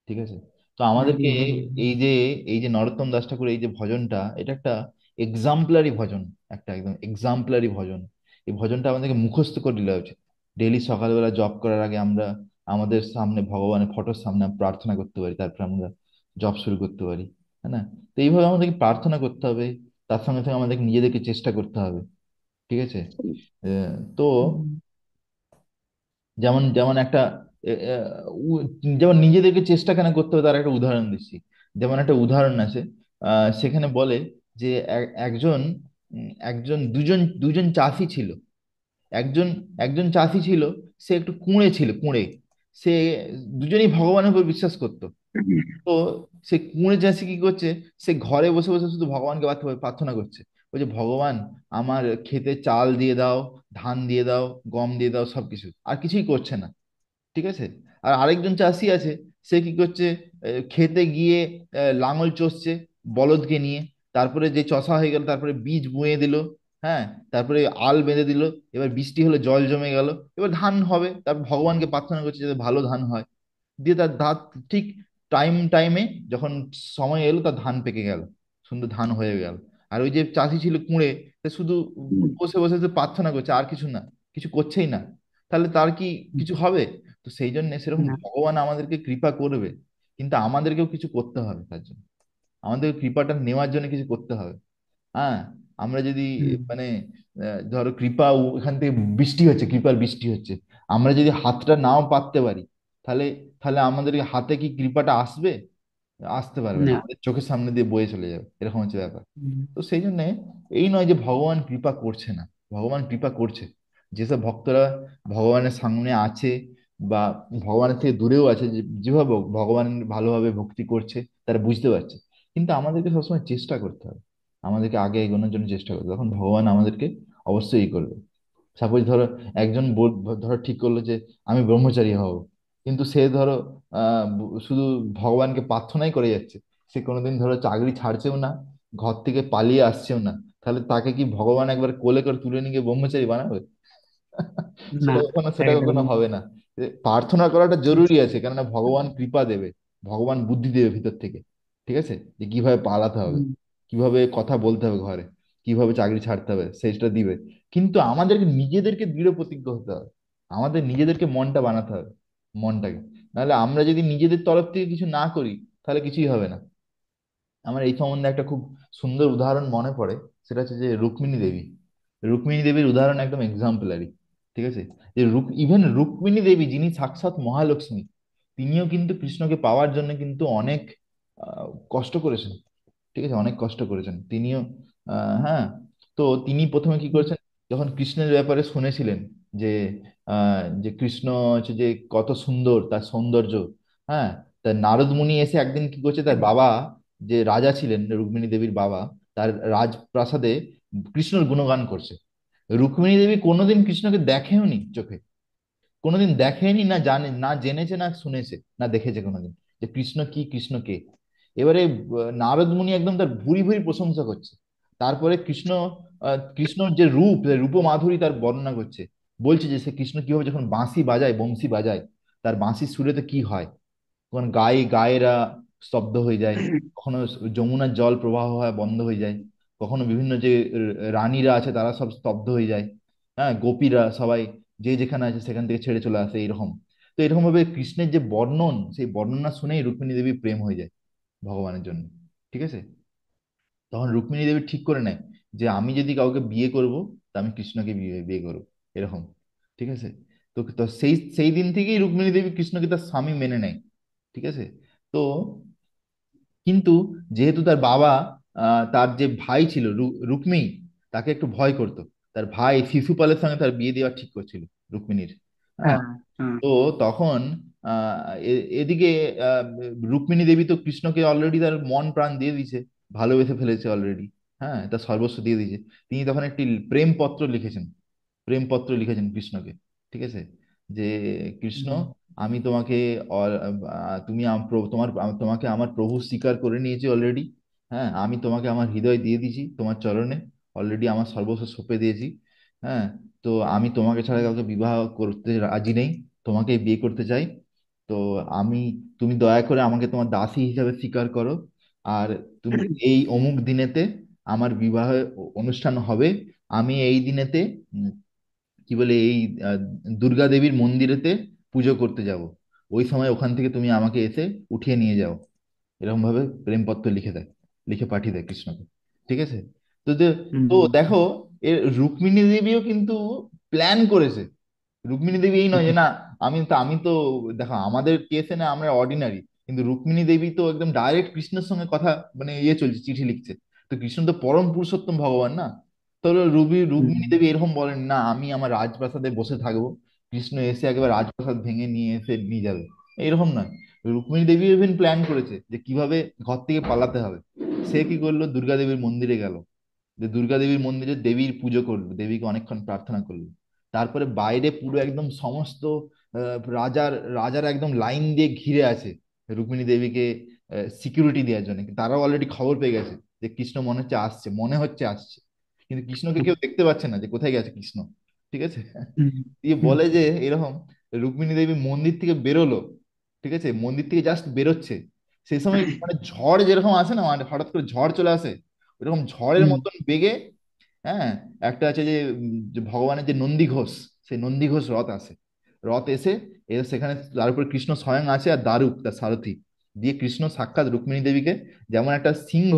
ঠিক আছে। তো হরি আমাদেরকে বল। এই যে এই যে নরোত্তম দাস ঠাকুর এই যে ভজনটা, এটা একটা এক্সাম্পলারি ভজন, একটা একদম এক্সাম্পলারি ভজন। এই ভজনটা আমাদেরকে মুখস্থ করে নিতে উচিত। ডেলি সকালবেলা জব করার আগে আমরা আমাদের সামনে ভগবানের ফটোর সামনে প্রার্থনা করতে পারি, তারপর আমরা জব শুরু করতে পারি, হ্যাঁ না? তো এইভাবে আমাদেরকে প্রার্থনা করতে হবে, তার সঙ্গে সঙ্গে আমাদেরকে নিজেদেরকে চেষ্টা করতে হবে। ঠিক আছে। তো হুম, যেমন যেমন একটা এ, এ, যেমন নিজেদেরকে চেষ্টা কেন করতে হবে তার একটা উদাহরণ দিচ্ছি। যেমন একটা উদাহরণ আছে, সেখানে বলে যে একজন একজন দুজন দুজন চাষি ছিল। একজন একজন চাষি ছিল, সে একটু কুঁড়ে ছিল, কুঁড়ে। সে দুজনেই ভগবানের উপর বিশ্বাস করতো। তো সে কুঁড়ে চাষি কি করছে, সে ঘরে বসে বসে শুধু ভগবানকে প্রার্থনা করছে, বলছে ভগবান আমার খেতে চাল দিয়ে দাও, ধান দিয়ে দাও, গম দিয়ে দাও, সবকিছু, আর কিছুই করছে না। ঠিক আছে। আর আরেকজন চাষি আছে, সে কি করছে, খেতে গিয়ে লাঙল চষছে বলদকে নিয়ে, তারপরে যে চষা হয়ে গেল তারপরে বীজ বুনে দিল, হ্যাঁ, তারপরে আল বেঁধে দিল, এবার বৃষ্টি হলে জল জমে গেল, এবার ধান হবে, তারপর ভগবানকে প্রার্থনা করছে যাতে ভালো ধান হয়। দিয়ে তার ধান ঠিক টাইমে যখন সময় এলো তার ধান পেকে গেল, সুন্দর ধান হয়ে গেল। আর ওই যে চাষি ছিল কুঁড়ে, সে শুধু হুম, বসে বসে শুধু প্রার্থনা করছে, আর কিছু না, কিছু করছেই না। তাহলে তার কি হুম, কিছু হবে? তো সেই জন্য সেরকম না, ভগবান আমাদেরকে কৃপা করবে, কিন্তু আমাদেরকেও কিছু করতে হবে তার জন্য, আমাদের কৃপাটা নেওয়ার জন্য কিছু করতে হবে। হ্যাঁ, আমরা যদি হুম, মানে ধরো কৃপা এখান থেকে বৃষ্টি হচ্ছে, কৃপার বৃষ্টি হচ্ছে, আমরা যদি হাতটা নাও পাততে পারি, তাহলে তাহলে আমাদের হাতে কি কৃপাটা আসবে? আসতে পারবে না, না, আমাদের চোখের সামনে দিয়ে বয়ে চলে যাবে, এরকম হচ্ছে ব্যাপার। হুম, তো সেই জন্য এই নয় যে ভগবান কৃপা করছে না, ভগবান কৃপা করছে। যেসব ভক্তরা ভগবানের সামনে আছে বা ভগবানের থেকে দূরেও আছে, যেভাবে ভগবান ভালোভাবে ভক্তি করছে, তারা বুঝতে পারছে। কিন্তু আমাদেরকে সবসময় চেষ্টা করতে হবে, আমাদেরকে আগে এগোনোর জন্য চেষ্টা করতে হবে, তখন ভগবান আমাদেরকে অবশ্যই করবে। সাপোজ ধরো একজন ধরো ঠিক করলো যে আমি ব্রহ্মচারী হব, কিন্তু সে ধরো শুধু ভগবানকে প্রার্থনাই করে যাচ্ছে, সে কোনোদিন ধরো চাকরি ছাড়ছেও না, ঘর থেকে পালিয়ে আসছেও না, তাহলে তাকে কি ভগবান একবার কোলে করে তুলে নিয়ে গিয়ে ব্রহ্মচারী বানাবে? না, সেটা কখনো একদমই না। হবে না। প্রার্থনা করাটা জরুরি আছে, কেননা ভগবান কৃপা দেবে, ভগবান বুদ্ধি দেবে ভিতর থেকে। ঠিক আছে, যে কিভাবে পালাতে হবে, হুম, কিভাবে কথা বলতে হবে ঘরে, কিভাবে চাকরি ছাড়তে হবে, সেটা দিবে। কিন্তু আমাদেরকে নিজেদেরকে দৃঢ় প্রতিজ্ঞ হতে হবে, আমাদের নিজেদেরকে মনটা বানাতে হবে, মনটাকে। নাহলে আমরা যদি নিজেদের তরফ থেকে কিছু না করি, তাহলে কিছুই হবে না। আমার এই সম্বন্ধে একটা খুব সুন্দর উদাহরণ মনে পড়ে, সেটা হচ্ছে যে রুক্মিণী দেবী। রুক্মিণী দেবীর উদাহরণ একদম এক্সাম্পলারি। ঠিক আছে, যে ইভেন রুক্মিণী দেবী যিনি সাক্ষাৎ মহালক্ষ্মী, তিনিও কিন্তু কৃষ্ণকে পাওয়ার জন্য কিন্তু অনেক কষ্ট করেছেন। ঠিক আছে, অনেক কষ্ট করেছেন তিনিও। হ্যাঁ। তো তিনি প্রথমে কি হুম, করেছেন, যখন কৃষ্ণের ব্যাপারে শুনেছিলেন যে যে কৃষ্ণ হচ্ছে যে কত সুন্দর, তার সৌন্দর্য, হ্যাঁ, তা নারদ মুনি এসে একদিন কি করছে, তার বাবা যে রাজা ছিলেন, রুক্মিণী দেবীর বাবা, তার রাজপ্রাসাদে কৃষ্ণর গুণগান করছে। রুক্মিণী দেবী কোনোদিন কৃষ্ণকে দেখেওনি চোখে, কোনোদিন দেখেনি, না জানে, না জেনেছে, না শুনেছে, না দেখেছে কোনোদিন যে কৃষ্ণ কি, কৃষ্ণ কে। এবারে নারদ মুনি একদম তার ভুরি ভুরি প্রশংসা করছে। তারপরে কৃষ্ণর যে রূপ মাধুরী তার বর্ণনা করছে, বলছে যে সে কৃষ্ণ কিভাবে যখন বাঁশি বাজায়, বংশী বাজায়, তার বাঁশির সুরেতে কি হয়, তখন গায়ে গায়েরা স্তব্ধ হয়ে যায়, কখনো যমুনার জল প্রবাহ হয় বন্ধ হয়ে যায়, কখনো বিভিন্ন যে রানীরা আছে তারা সব স্তব্ধ হয়ে যায়, হ্যাঁ, গোপীরা সবাই যে যেখানে আছে সেখান থেকে ছেড়ে চলে আসে এরকম। তো এরকম ভাবে কৃষ্ণের যে বর্ণন, সেই বর্ণনা শুনেই রুক্মিণী দেবী প্রেম হয়ে যায় ভগবানের জন্য। ঠিক আছে, তখন রুক্মিণী দেবী ঠিক করে নেয় যে আমি যদি কাউকে বিয়ে করব, তা আমি কৃষ্ণকে বিয়ে বিয়ে করবো, এরকম। ঠিক আছে, তো তো সেই সেই দিন থেকেই রুক্মিণী দেবী কৃষ্ণকে তার স্বামী মেনে নেয়। ঠিক আছে, তো কিন্তু যেহেতু তার বাবা, তার যে ভাই ছিল রুক্মিণী, তাকে একটু ভয় করতো। তার ভাই শিশুপালের সঙ্গে তার বিয়ে দেওয়া ঠিক করছিল রুক্মিণীর। হ্যাঁ, হ্যাঁ, হ্যাঁ। তো তখন এদিকে আহ, রুক্মিণী দেবী তো কৃষ্ণকে অলরেডি তার মন প্রাণ দিয়ে দিয়েছে, ভালোবেসে ফেলেছে অলরেডি। হ্যাঁ, তার সর্বস্ব দিয়ে দিয়েছে। তিনি তখন একটি প্রেম পত্র লিখেছেন, প্রেম পত্র লিখেছেন কৃষ্ণকে। ঠিক আছে, যে কৃষ্ণ, হুম, আমি তোমাকে তুমি তোমাকে আমার প্রভু স্বীকার করে নিয়েছি অলরেডি। হ্যাঁ, আমি তোমাকে আমার হৃদয় দিয়ে দিয়েছি তোমার চরণে, অলরেডি আমার সর্বস্ব সঁপে দিয়েছি। হ্যাঁ, তো আমি তোমাকে ছাড়া কাউকে বিবাহ করতে রাজি নেই, তোমাকেই বিয়ে করতে চাই। তো আমি, তুমি দয়া করে আমাকে তোমার দাসী হিসাবে স্বীকার করো। আর তুমি এই অমুক দিনেতে আমার বিবাহ অনুষ্ঠান হবে। আমি এই দিনেতে কি বলে এই আহ, দুর্গা দেবীর মন্দিরেতে পুজো করতে যাব। ওই সময় ওখান থেকে তুমি আমাকে এসে উঠিয়ে নিয়ে যাও। এরকম ভাবে প্রেমপত্র লিখে দেয়, লিখে পাঠিয়ে দেয় কৃষ্ণকে। ঠিক আছে, তো তো হুম, দেখো, এর রুক্মিণী দেবীও কিন্তু প্ল্যান করেছে। রুক্মিণী দেবী এই নয় যে না, আমি তো দেখো আমাদের কেসে না আমরা অর্ডিনারি, কিন্তু রুক্মিণী দেবী তো একদম ডাইরেক্ট কৃষ্ণের সঙ্গে কথা, মানে ইয়ে চলছে, চিঠি লিখছে। তো কৃষ্ণ তো পরম পুরুষোত্তম ভগবান না। তাহলে রুক্মিণী হুম, দেবী এরকম বলেন না আমি আমার রাজপ্রাসাদে বসে থাকবো, কৃষ্ণ এসে একেবারে রাজপ্রাসাদ ভেঙে নিয়ে এসে নিয়ে যাবে, এরকম নয়। রুক্মিণী দেবী ইভেন প্ল্যান করেছে যে কিভাবে ঘর থেকে পালাতে হবে। সে কি করলো, দুর্গা দেবীর মন্দিরে গেল, যে দুর্গা দেবীর মন্দিরে দেবীর পুজো করলো, দেবীকে অনেকক্ষণ প্রার্থনা করলো। তারপরে বাইরে পুরো একদম সমস্ত রাজার রাজার একদম লাইন দিয়ে ঘিরে আছে রুক্মিণী দেবীকে সিকিউরিটি দেওয়ার জন্য। কিন্তু তারাও অলরেডি খবর পেয়ে গেছে যে কৃষ্ণ মনে হচ্ছে আসছে, মনে হচ্ছে আসছে, কিন্তু কৃষ্ণকে কেউ দেখতে পাচ্ছে না যে কোথায় গেছে কৃষ্ণ। ঠিক আছে, হুম, দিয়ে হুম, বলে যে এরকম, রুক্মিণী দেবী মন্দির থেকে বেরোলো। ঠিক আছে, মন্দির থেকে জাস্ট বেরোচ্ছে, সেই সময় মানে ঝড় যেরকম আসে না, মানে হঠাৎ করে ঝড় চলে আসে, ওরকম ঝড়ের হুম, মতন বেগে, হ্যাঁ, একটা আছে যে যে ভগবানের যে নন্দী ঘোষ, সেই নন্দী ঘোষ রথ আসে। রথ এসে সেখানে তার উপর কৃষ্ণ স্বয়ং আছে আর দারুক তার সারথি। দিয়ে কৃষ্ণ সাক্ষাৎ রুক্মিণী দেবীকে যেমন একটা সিংহ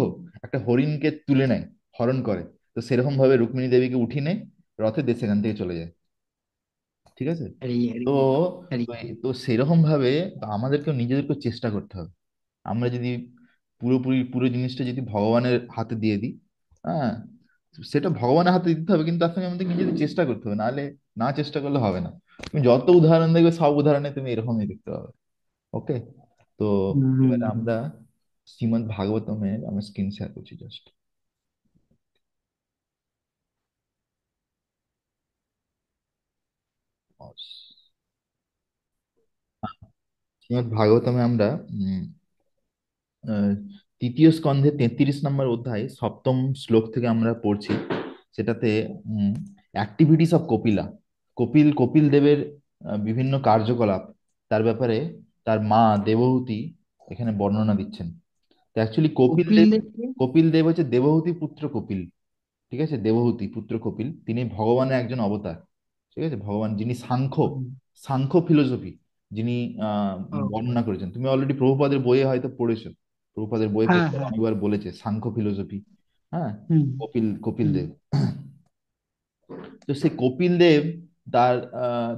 একটা হরিণকে তুলে নেয়, হরণ করে, তো সেরকম ভাবে রুক্মিণী দেবীকে উঠিয়ে নেয় রথে, দিয়ে সেখান থেকে চলে যায়। ঠিক আছে, আরে, আরে, তো আরে। তো তো সেরকম ভাবে আমাদেরকেও নিজেদেরকে চেষ্টা করতে হবে। আমরা যদি পুরোপুরি পুরো জিনিসটা যদি ভগবানের হাতে দিয়ে দিই, হ্যাঁ, সেটা ভগবানের হাতে দিতে হবে, কিন্তু তার সঙ্গে আমাদের নিজেদের চেষ্টা করতে হবে, নাহলে না চেষ্টা করলে হবে না। তুমি যত উদাহরণ দেখবে সব উদাহরণে তুমি এরকমই দেখতে পাবে। ওকে, তো হুম, হুম, এবারে হুম। আমরা শ্রীমদ্ ভাগবতমে আমরা স্ক্রিন শেয়ার করছি জাস্ট। শ্রীমদ্ ভাগবতমে আমরা আহ, তৃতীয় স্কন্ধে 33 নম্বর অধ্যায় সপ্তম শ্লোক থেকে আমরা পড়ছি। সেটাতে অ্যাক্টিভিটিস অফ কপিলা, কপিল দেবের বিভিন্ন কার্যকলাপ, তার ব্যাপারে তার মা দেবহূতি এখানে বর্ণনা দিচ্ছেন। তো অ্যাকচুয়ালি কপিল দেবকে। কপিল দেব হচ্ছে দেবহূতি পুত্র কপিল। ঠিক আছে, দেবহূতি পুত্র কপিল তিনি ভগবানের একজন অবতার। ঠিক আছে, ভগবান যিনি হুম, সাংখ্য ফিলোসফি যিনি ও, বর্ণনা করেছেন। তুমি অলরেডি প্রভুপাদের বইয়ে হয়তো পড়েছো, প্রভুপাদের বইয়ে হ্যাঁ, প্রভুপাদ হ্যাঁ। অনেকবার বলেছে সাংখ্য ফিলোসফি। হ্যাঁ, হুম, কপিল হুম, দেব। তো সেই কপিল দেব তার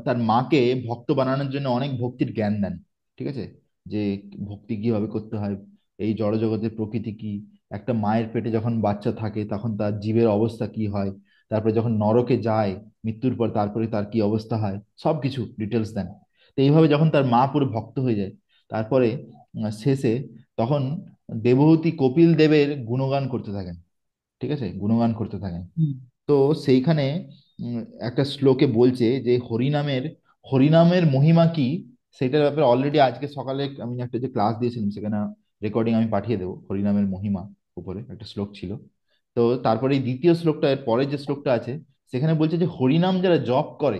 তার মাকে ভক্ত বানানোর জন্য অনেক ভক্তির জ্ঞান দেন। ঠিক আছে, যে ভক্তি কিভাবে করতে হয়, এই জড়জগতের প্রকৃতি কি, একটা মায়ের পেটে যখন বাচ্চা থাকে তখন তার জীবের অবস্থা কি হয়, তারপরে যখন নরকে যায় মৃত্যুর পর তারপরে তার কি অবস্থা হয়, সবকিছু ডিটেলস দেন। তো এইভাবে যখন তার মা পুরো ভক্ত হয়ে যায়, তারপরে শেষে তখন দেবহূতি কপিল দেবের গুণগান করতে থাকেন। ঠিক আছে, গুণগান করতে থাকেন। হুম। তো সেইখানে উম, একটা শ্লোকে বলছে যে হরিনামের হরিনামের মহিমা কি, সেটার ব্যাপারে অলরেডি আজকে সকালে আমি একটা যে ক্লাস দিয়েছিলাম সেখানে রেকর্ডিং আমি পাঠিয়ে দেবো। হরিনামের মহিমা উপরে একটা শ্লোক ছিল। তো তারপরে এই দ্বিতীয় শ্লোকটা, এর পরের যে শ্লোকটা আছে, সেখানে বলছে যে হরিনাম যারা জপ করে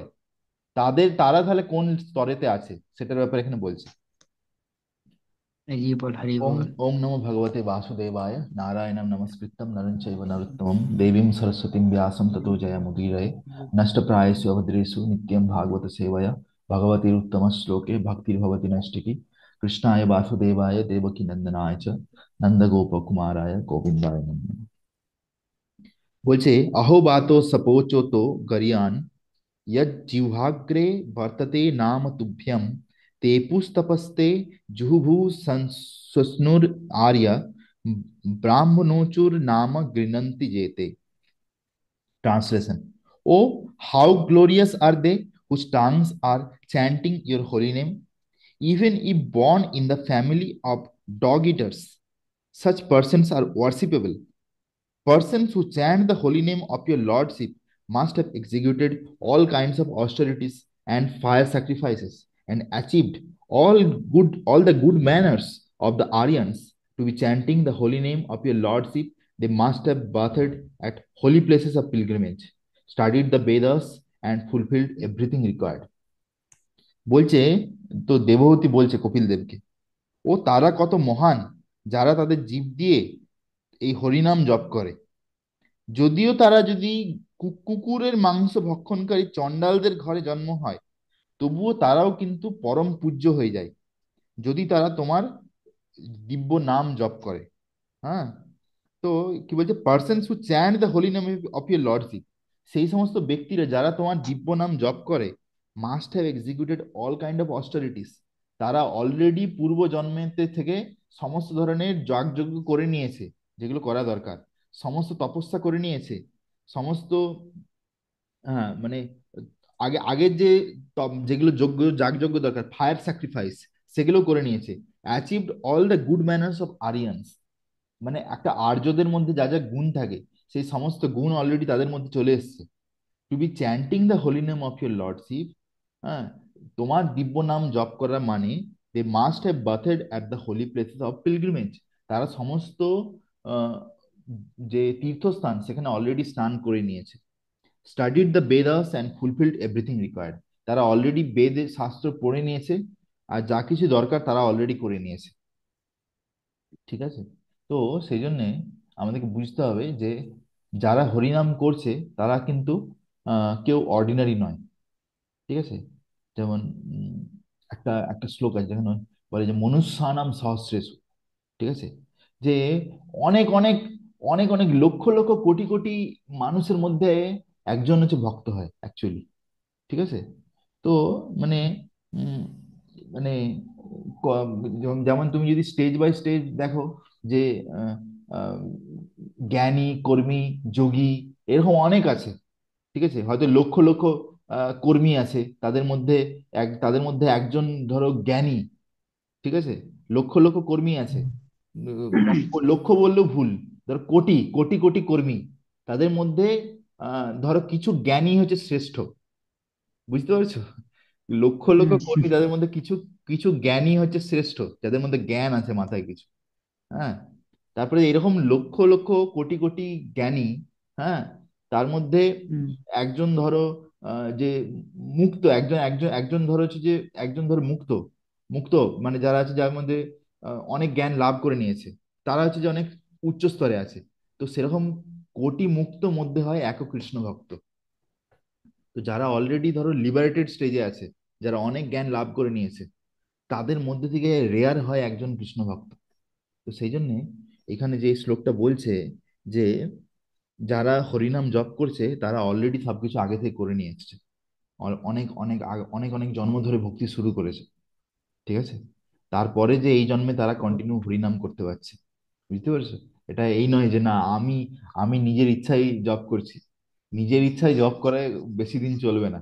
তারা তাহলে কোন স্তরেতে আছে সেটার ব্যাপারে এখানে বলছে। हरी बोल हरी ओम बोल। ओम नमो भगवते वासुदेवाय नारायणं नमस्कृतं नरं चैव नरोत्तमं देवीं सरस्वतीं व्यासं ततो जयमुदीरये नष्टप्रायेषु अभद्रेषु नित्यं भागवत सेवया भगवतीरुत्तमश्लोके भक्तिर्भवति नैष्टिकी कृष्णाय वासुदेवाय देवकी नंदनाय च नंदगोपकुमाराय गोविन्दाय नमः। বলছে अहोबातो सपोचोतो गरियान यज्जिह्वाग्रे वर्तते नाम तुभ्यं तेपुस्तपस्ते जुहुभु स्वस्नुर आर्य ब्राह्मणोचुर नाम गृणन्ति जेते। Translation. Oh, how glorious are they whose tongues are chanting your holy name, even if born in the family of dog eaters. Such persons are worshipable. Persons who chant the holy name of your lordship must have executed all kinds of austerities and fire sacrifices and achieved all the good manners of the Aryans. To be chanting the holy name of your lordship, they must have bathed at holy places of pilgrimage, studied the Vedas, and fulfilled everything required. বলছে, তো দেবহূতি বলছে কপিল দেবকে, ও তারা কত মহান যারা তাদের জীব দিয়ে এই হরিনাম জপ করে। যদিও তারা যদি কুকুরের মাংস ভক্ষণকারী চণ্ডালদের ঘরে জন্ম হয়, তবুও তারাও কিন্তু পরম পূজ্য হয়ে যায় যদি তারা তোমার দিব্য নাম জপ করে। হ্যাঁ, তো কি বলছে, persons who chant the holy name of your lordship, সেই সমস্ত ব্যক্তিরা যারা তোমার দিব্য নাম জপ করে, must have executed all kind of austerities, তারা অলরেডি পূর্ব জন্মেতে থেকে সমস্ত ধরনের যাগযজ্ঞ করে নিয়েছে, যেগুলো করা দরকার, সমস্ত তপস্যা করে নিয়েছে, সমস্ত, হ্যাঁ মানে আগের যে যেগুলো যোগ্য যাগযজ্ঞ দরকার, ফায়ার স্যাক্রিফাইস, সেগুলো করে নিয়েছে। Achieved all the good manners of Aryans, মানে একটা আর্যদের মধ্যে যা যা গুণ থাকে সেই সমস্ত গুণ অলরেডি তাদের মধ্যে চলে এসেছে। To be chanting the holy name of your lordship, হ্যাঁ, তোমার দিব্য নাম জপ করা মানে they must have bathed at the holy places of pilgrimage, তারা সমস্ত আহ, যে তীর্থস্থান সেখানে অলরেডি স্নান করে নিয়েছে। Studied the Vedas and fulfilled everything required, তারা অলরেডি বেদের শাস্ত্র পড়ে নিয়েছে, আর যা কিছু দরকার তারা অলরেডি করে নিয়েছে। ঠিক আছে, তো সেই জন্যে আমাদেরকে বুঝতে হবে যে যারা হরিনাম করছে তারা কিন্তু কেউ অর্ডিনারি নয়। ঠিক আছে, যেমন উম, একটা একটা শ্লোক আছে যেখানে বলে যে মনুষ্যানাম সহস্রেষু। ঠিক আছে, যে অনেক অনেক অনেক অনেক লক্ষ লক্ষ কোটি কোটি মানুষের মধ্যে একজন হচ্ছে ভক্ত হয় অ্যাকচুয়ালি। ঠিক আছে, তো মানে উম, মানে যেমন যেমন তুমি যদি স্টেজ বাই স্টেজ দেখো যে আহ, আহ, জ্ঞানী কর্মী যোগী এরকম অনেক আছে। ঠিক আছে, হয়তো লক্ষ লক্ষ কর্মী আছে, তাদের মধ্যে একজন ধরো জ্ঞানী। ঠিক আছে, লক্ষ লক্ষ কর্মী আছে, লক্ষ বললেও ভুল, ধরো কোটি কোটি কোটি কর্মী, তাদের মধ্যে ধরো কিছু জ্ঞানী হচ্ছে শ্রেষ্ঠ। বুঝতে পারছো, লক্ষ লক্ষ কর্মী তাদের মধ্যে কিছু কিছু জ্ঞানী হচ্ছে শ্রেষ্ঠ, যাদের মধ্যে জ্ঞান আছে মাথায় কিছু। হ্যাঁ, তারপরে এরকম লক্ষ লক্ষ কোটি কোটি জ্ঞানী, হ্যাঁ, তার মধ্যে একজন ধরো যে মুক্ত, একজন একজন একজন ধরো হচ্ছে যে একজন ধরো মুক্ত, মুক্ত মানে যারা আছে যার মধ্যে অনেক জ্ঞান লাভ করে নিয়েছে, তারা হচ্ছে যে অনেক উচ্চ স্তরে আছে। তো সেরকম কোটি মুক্ত মধ্যে হয় এক কৃষ্ণ ভক্ত। তো যারা অলরেডি ধরো লিবারেটেড স্টেজে আছে, যারা অনেক জ্ঞান লাভ করে নিয়েছে, তাদের মধ্যে থেকে রেয়ার হয় একজন কৃষ্ণ ভক্ত। তো সেই জন্যে এখানে যে শ্লোকটা বলছে যে যারা হরিনাম জপ করছে তারা অলরেডি সবকিছু আগে থেকে করে নিয়ে এসেছে, অনেক অনেক অনেক অনেক জন্ম ধরে ভক্তি শুরু করেছে। ঠিক আছে, তারপরে যে এই জন্মে তারা কন্টিনিউ হরিনাম করতে পারছে। বুঝতে পারছো, এটা এই নয় যে না আমি আমি নিজের ইচ্ছাই জব করছি। নিজের ইচ্ছায় জব করায় বেশি দিন চলবে না,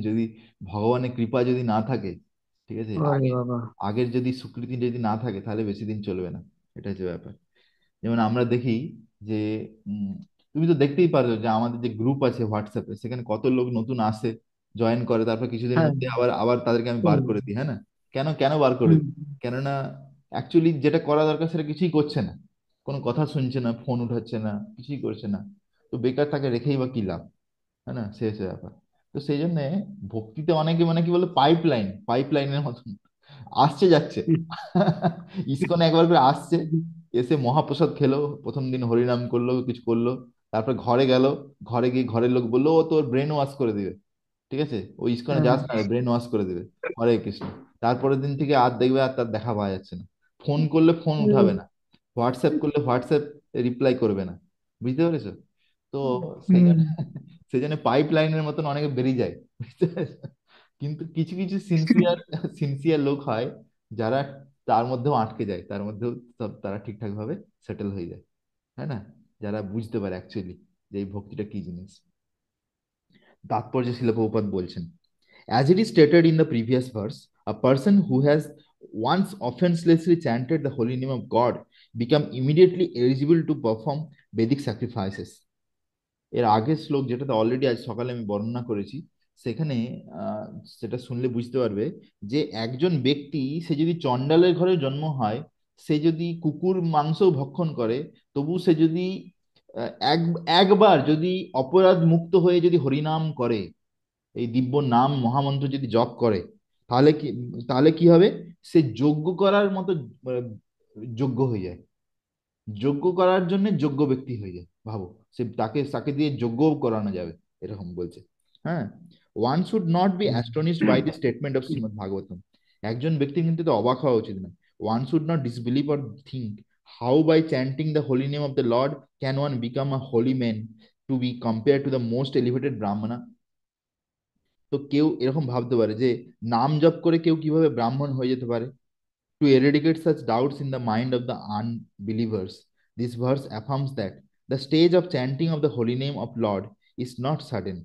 যদি ভগবানের কৃপা যদি না থাকে। ঠিক আছে, ওরে আগে বাবা। আগের যদি স্বীকৃতি যদি না থাকে তাহলে বেশি দিন চলবে না। এটা হচ্ছে ব্যাপার। যেমন আমরা দেখি যে উম, তুমি তো দেখতেই পারো যে আমাদের যে গ্রুপ আছে হোয়াটসঅ্যাপে, সেখানে কত লোক নতুন আসে, জয়েন করে, তারপর কিছুদিনের হ্যাঁ। মধ্যে আবার আবার তাদেরকে আমি বার হুম করে দিই। হ্যাঁ না, কেন কেন বার করে হুম দিই? কেননা অ্যাকচুয়ালি যেটা করা দরকার সেটা কিছুই করছে না, কোনো কথা শুনছে না, ফোন উঠাচ্ছে না, কিছুই করছে না। তো বেকার তাকে রেখেই বা কি লাভ? হ্যাঁ না, শেষ ব্যাপার। তো সেই জন্য ভক্তিতে অনেকে মানে কি বলে পাইপলাইনের মতন, আসছে যাচ্ছে। ইসকনে একবার করে আসছে, এসে মহাপ্রসাদ খেলো, প্রথম দিন হরিনাম করলো, কিছু করলো, তারপর ঘরে গেল, ঘরে গিয়ে ঘরের লোক বললো ও তোর ব্রেন ওয়াশ করে দিবে, ঠিক আছে, ও ইসকনে হ্যাঁ। যাস না, ব্রেন ওয়াশ করে দিবে। হরে কৃষ্ণ। তারপরের দিন থেকে আর দেখবে আর তার দেখা পাওয়া যাচ্ছে না। ফোন করলে ফোন উঠাবে না, হোয়াটসঅ্যাপ করলে হোয়াটসঅ্যাপ রিপ্লাই করবে না। বুঝতে পেরেছো? তো সেই হুম। জন্য সেই জন্য পাইপ লাইনের মতন অনেকে বেরিয়ে যায়, বুঝতে পেরেছো? কিন্তু কিছু কিছু সিনসিয়ার সিনসিয়ার লোক হয় যারা তার মধ্যেও আটকে যায়, তার মধ্যেও সব তারা ঠিকঠাক ভাবে সেটেল হয়ে যায়, তাই না? যারা বুঝতে পারে অ্যাকচুয়ালি যে এই ভক্তিটা কি জিনিস। তাৎপর্য শিল প্রভুপাদ বলছেন, as it is stated in the previous verse, a person who has once offenselessly chanted the holy name of God become immediately eligible to perform Vedic sacrifices. এর আগের শ্লোক যেটাতে অলরেডি আজ সকালে আমি বর্ণনা করেছি, সেখানে আহ, সেটা শুনলে বুঝতে পারবে যে একজন ব্যক্তি, সে যদি চণ্ডালের ঘরে জন্ম হয়, সে যদি কুকুর মাংস ভক্ষণ করে, তবু সে যদি এক একবার যদি অপরাধ মুক্ত হয়ে যদি হরিনাম করে, এই দিব্য নাম মহামন্ত্র যদি জপ করে, তাহলে কি, তাহলে কি হবে, সে যজ্ঞ করার মতো আহ, যোগ্য হয়ে যায়, যোগ্য করার জন্য যোগ্য ব্যক্তি হয়ে যায়, ভাবো, সে তাকে তাকে দিয়ে যোগ্য করানো যাবে, এরকম বলছে। হ্যাঁ, one should not be astonished by the statement of Srimad Bhagavatam. একজন ব্যক্তি কিন্তু তো অবাক হওয়া উচিত না। One should not disbelieve or think how by chanting the holy name of the lord can one become a holy man to be compare to the most elevated brahmana. তো কেউ এরকম ভাবতে পারে যে নাম জপ করে কেউ কিভাবে ব্রাহ্মণ হয়ে যেতে পারে। To eradicate such doubts in the mind of the unbelievers, this verse affirms that the stage of chanting of the holy name of Lord is not sudden.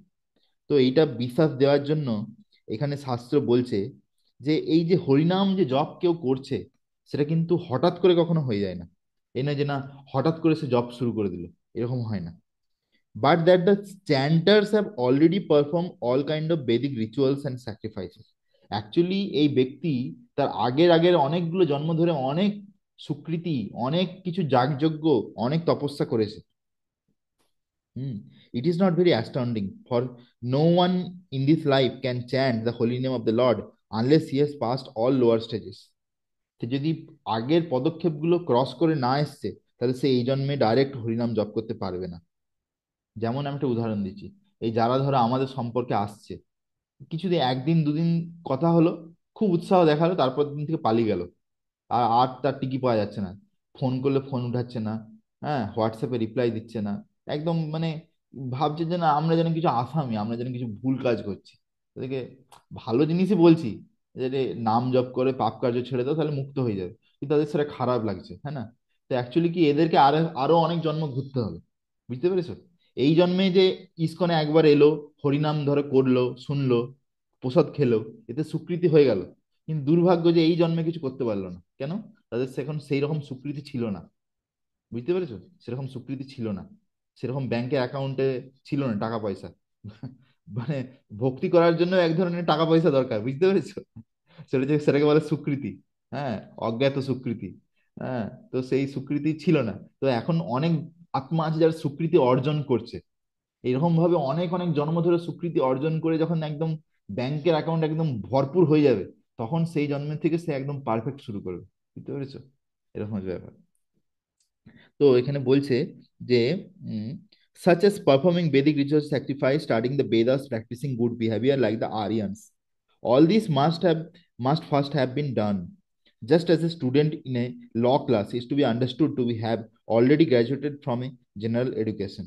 তো এইটা বিশ্বাস দেওয়ার জন্য এখানে শাস্ত্র বলছে যে এই যে হরিনাম যে জপ কেউ করছে, সেটা কিন্তু হঠাৎ করে কখনো হয়ে যায় না। এই নয় যে না, হঠাৎ করে সে জপ শুরু করে দিল, এরকম হয় না। But that the chanters have already performed all kind of Vedic rituals and sacrifices. Actually এই ব্যক্তি তার আগের আগের অনেকগুলো জন্ম ধরে অনেক সুকৃতি, অনেক কিছু যাগযজ্ঞ, অনেক তপস্যা করেছে। হুম, it is not very astounding for no one in this life can chant the holy name of the Lord unless he has passed all lower stages. সে যদি আগের পদক্ষেপগুলো ক্রস করে না এসছে, তাহলে সে এই জন্মে ডাইরেক্ট হরিনাম জপ করতে পারবে না। যেমন আমি একটা উদাহরণ দিচ্ছি, এই যারা ধরো আমাদের সম্পর্কে আসছে, কিছুদিন একদিন দুদিন কথা হলো, খুব উৎসাহ দেখালো, তারপর দিন থেকে পালিয়ে গেল, আর আর তার টিকি পাওয়া যাচ্ছে না, ফোন করলে ফোন উঠাচ্ছে না, হ্যাঁ, হোয়াটসঅ্যাপে রিপ্লাই দিচ্ছে না, একদম মানে ভাবছে যে না, আমরা যেন কিছু আসামি, আমরা যেন কিছু ভুল কাজ করছি। এদিকে ভালো জিনিসই বলছি, যে রে, নাম জপ করে পাপ কার্য ছেড়ে দাও তাহলে মুক্ত হয়ে যাবে, কিন্তু তাদের সেটা খারাপ লাগছে, হ্যাঁ না? তো অ্যাকচুয়ালি কি, এদেরকে আরো আরো অনেক জন্ম ঘুরতে হবে, বুঝতে পেরেছো? এই জন্মে যে ইসকনে একবার এলো, হরিনাম ধরে করলো, শুনলো, প্রসাদ খেলো, এতে স্বীকৃতি হয়ে গেল, কিন্তু দুর্ভাগ্য যে এই জন্মে কিছু করতে পারলো না, কেন? তাদের সেখন সেই রকম স্বীকৃতি ছিল না, বুঝতে পেরেছো? সেরকম স্বীকৃতি ছিল না, সেরকম ব্যাংকের অ্যাকাউন্টে ছিল না টাকা পয়সা। মানে ভক্তি করার জন্য এক ধরনের টাকা পয়সা দরকার, বুঝতে পেরেছো? সেটাকে বলে স্বীকৃতি। হ্যাঁ, অজ্ঞাত স্বীকৃতি। হ্যাঁ, তো সেই স্বীকৃতি ছিল না। তো এখন অনেক আত্মা আছে যারা স্বীকৃতি অর্জন করছে, এরকম ভাবে অনেক অনেক জন্ম ধরে স্বীকৃতি অর্জন করে যখন একদম ব্যাংকের অ্যাকাউন্ট একদম ভরপুর হয়ে যাবে, তখন সেই জন্মের থেকে সে একদম পারফেক্ট শুরু করবে, বুঝতে পেরেছো? এরকম হচ্ছে ব্যাপার। তো এখানে বলছে যে such as performing Vedic ritual sacrifice, studying the Vedas, practicing good behavior like the Aryans, all these must first have been done. Just as a student in a law class is to be understood to be have already graduated from a general education.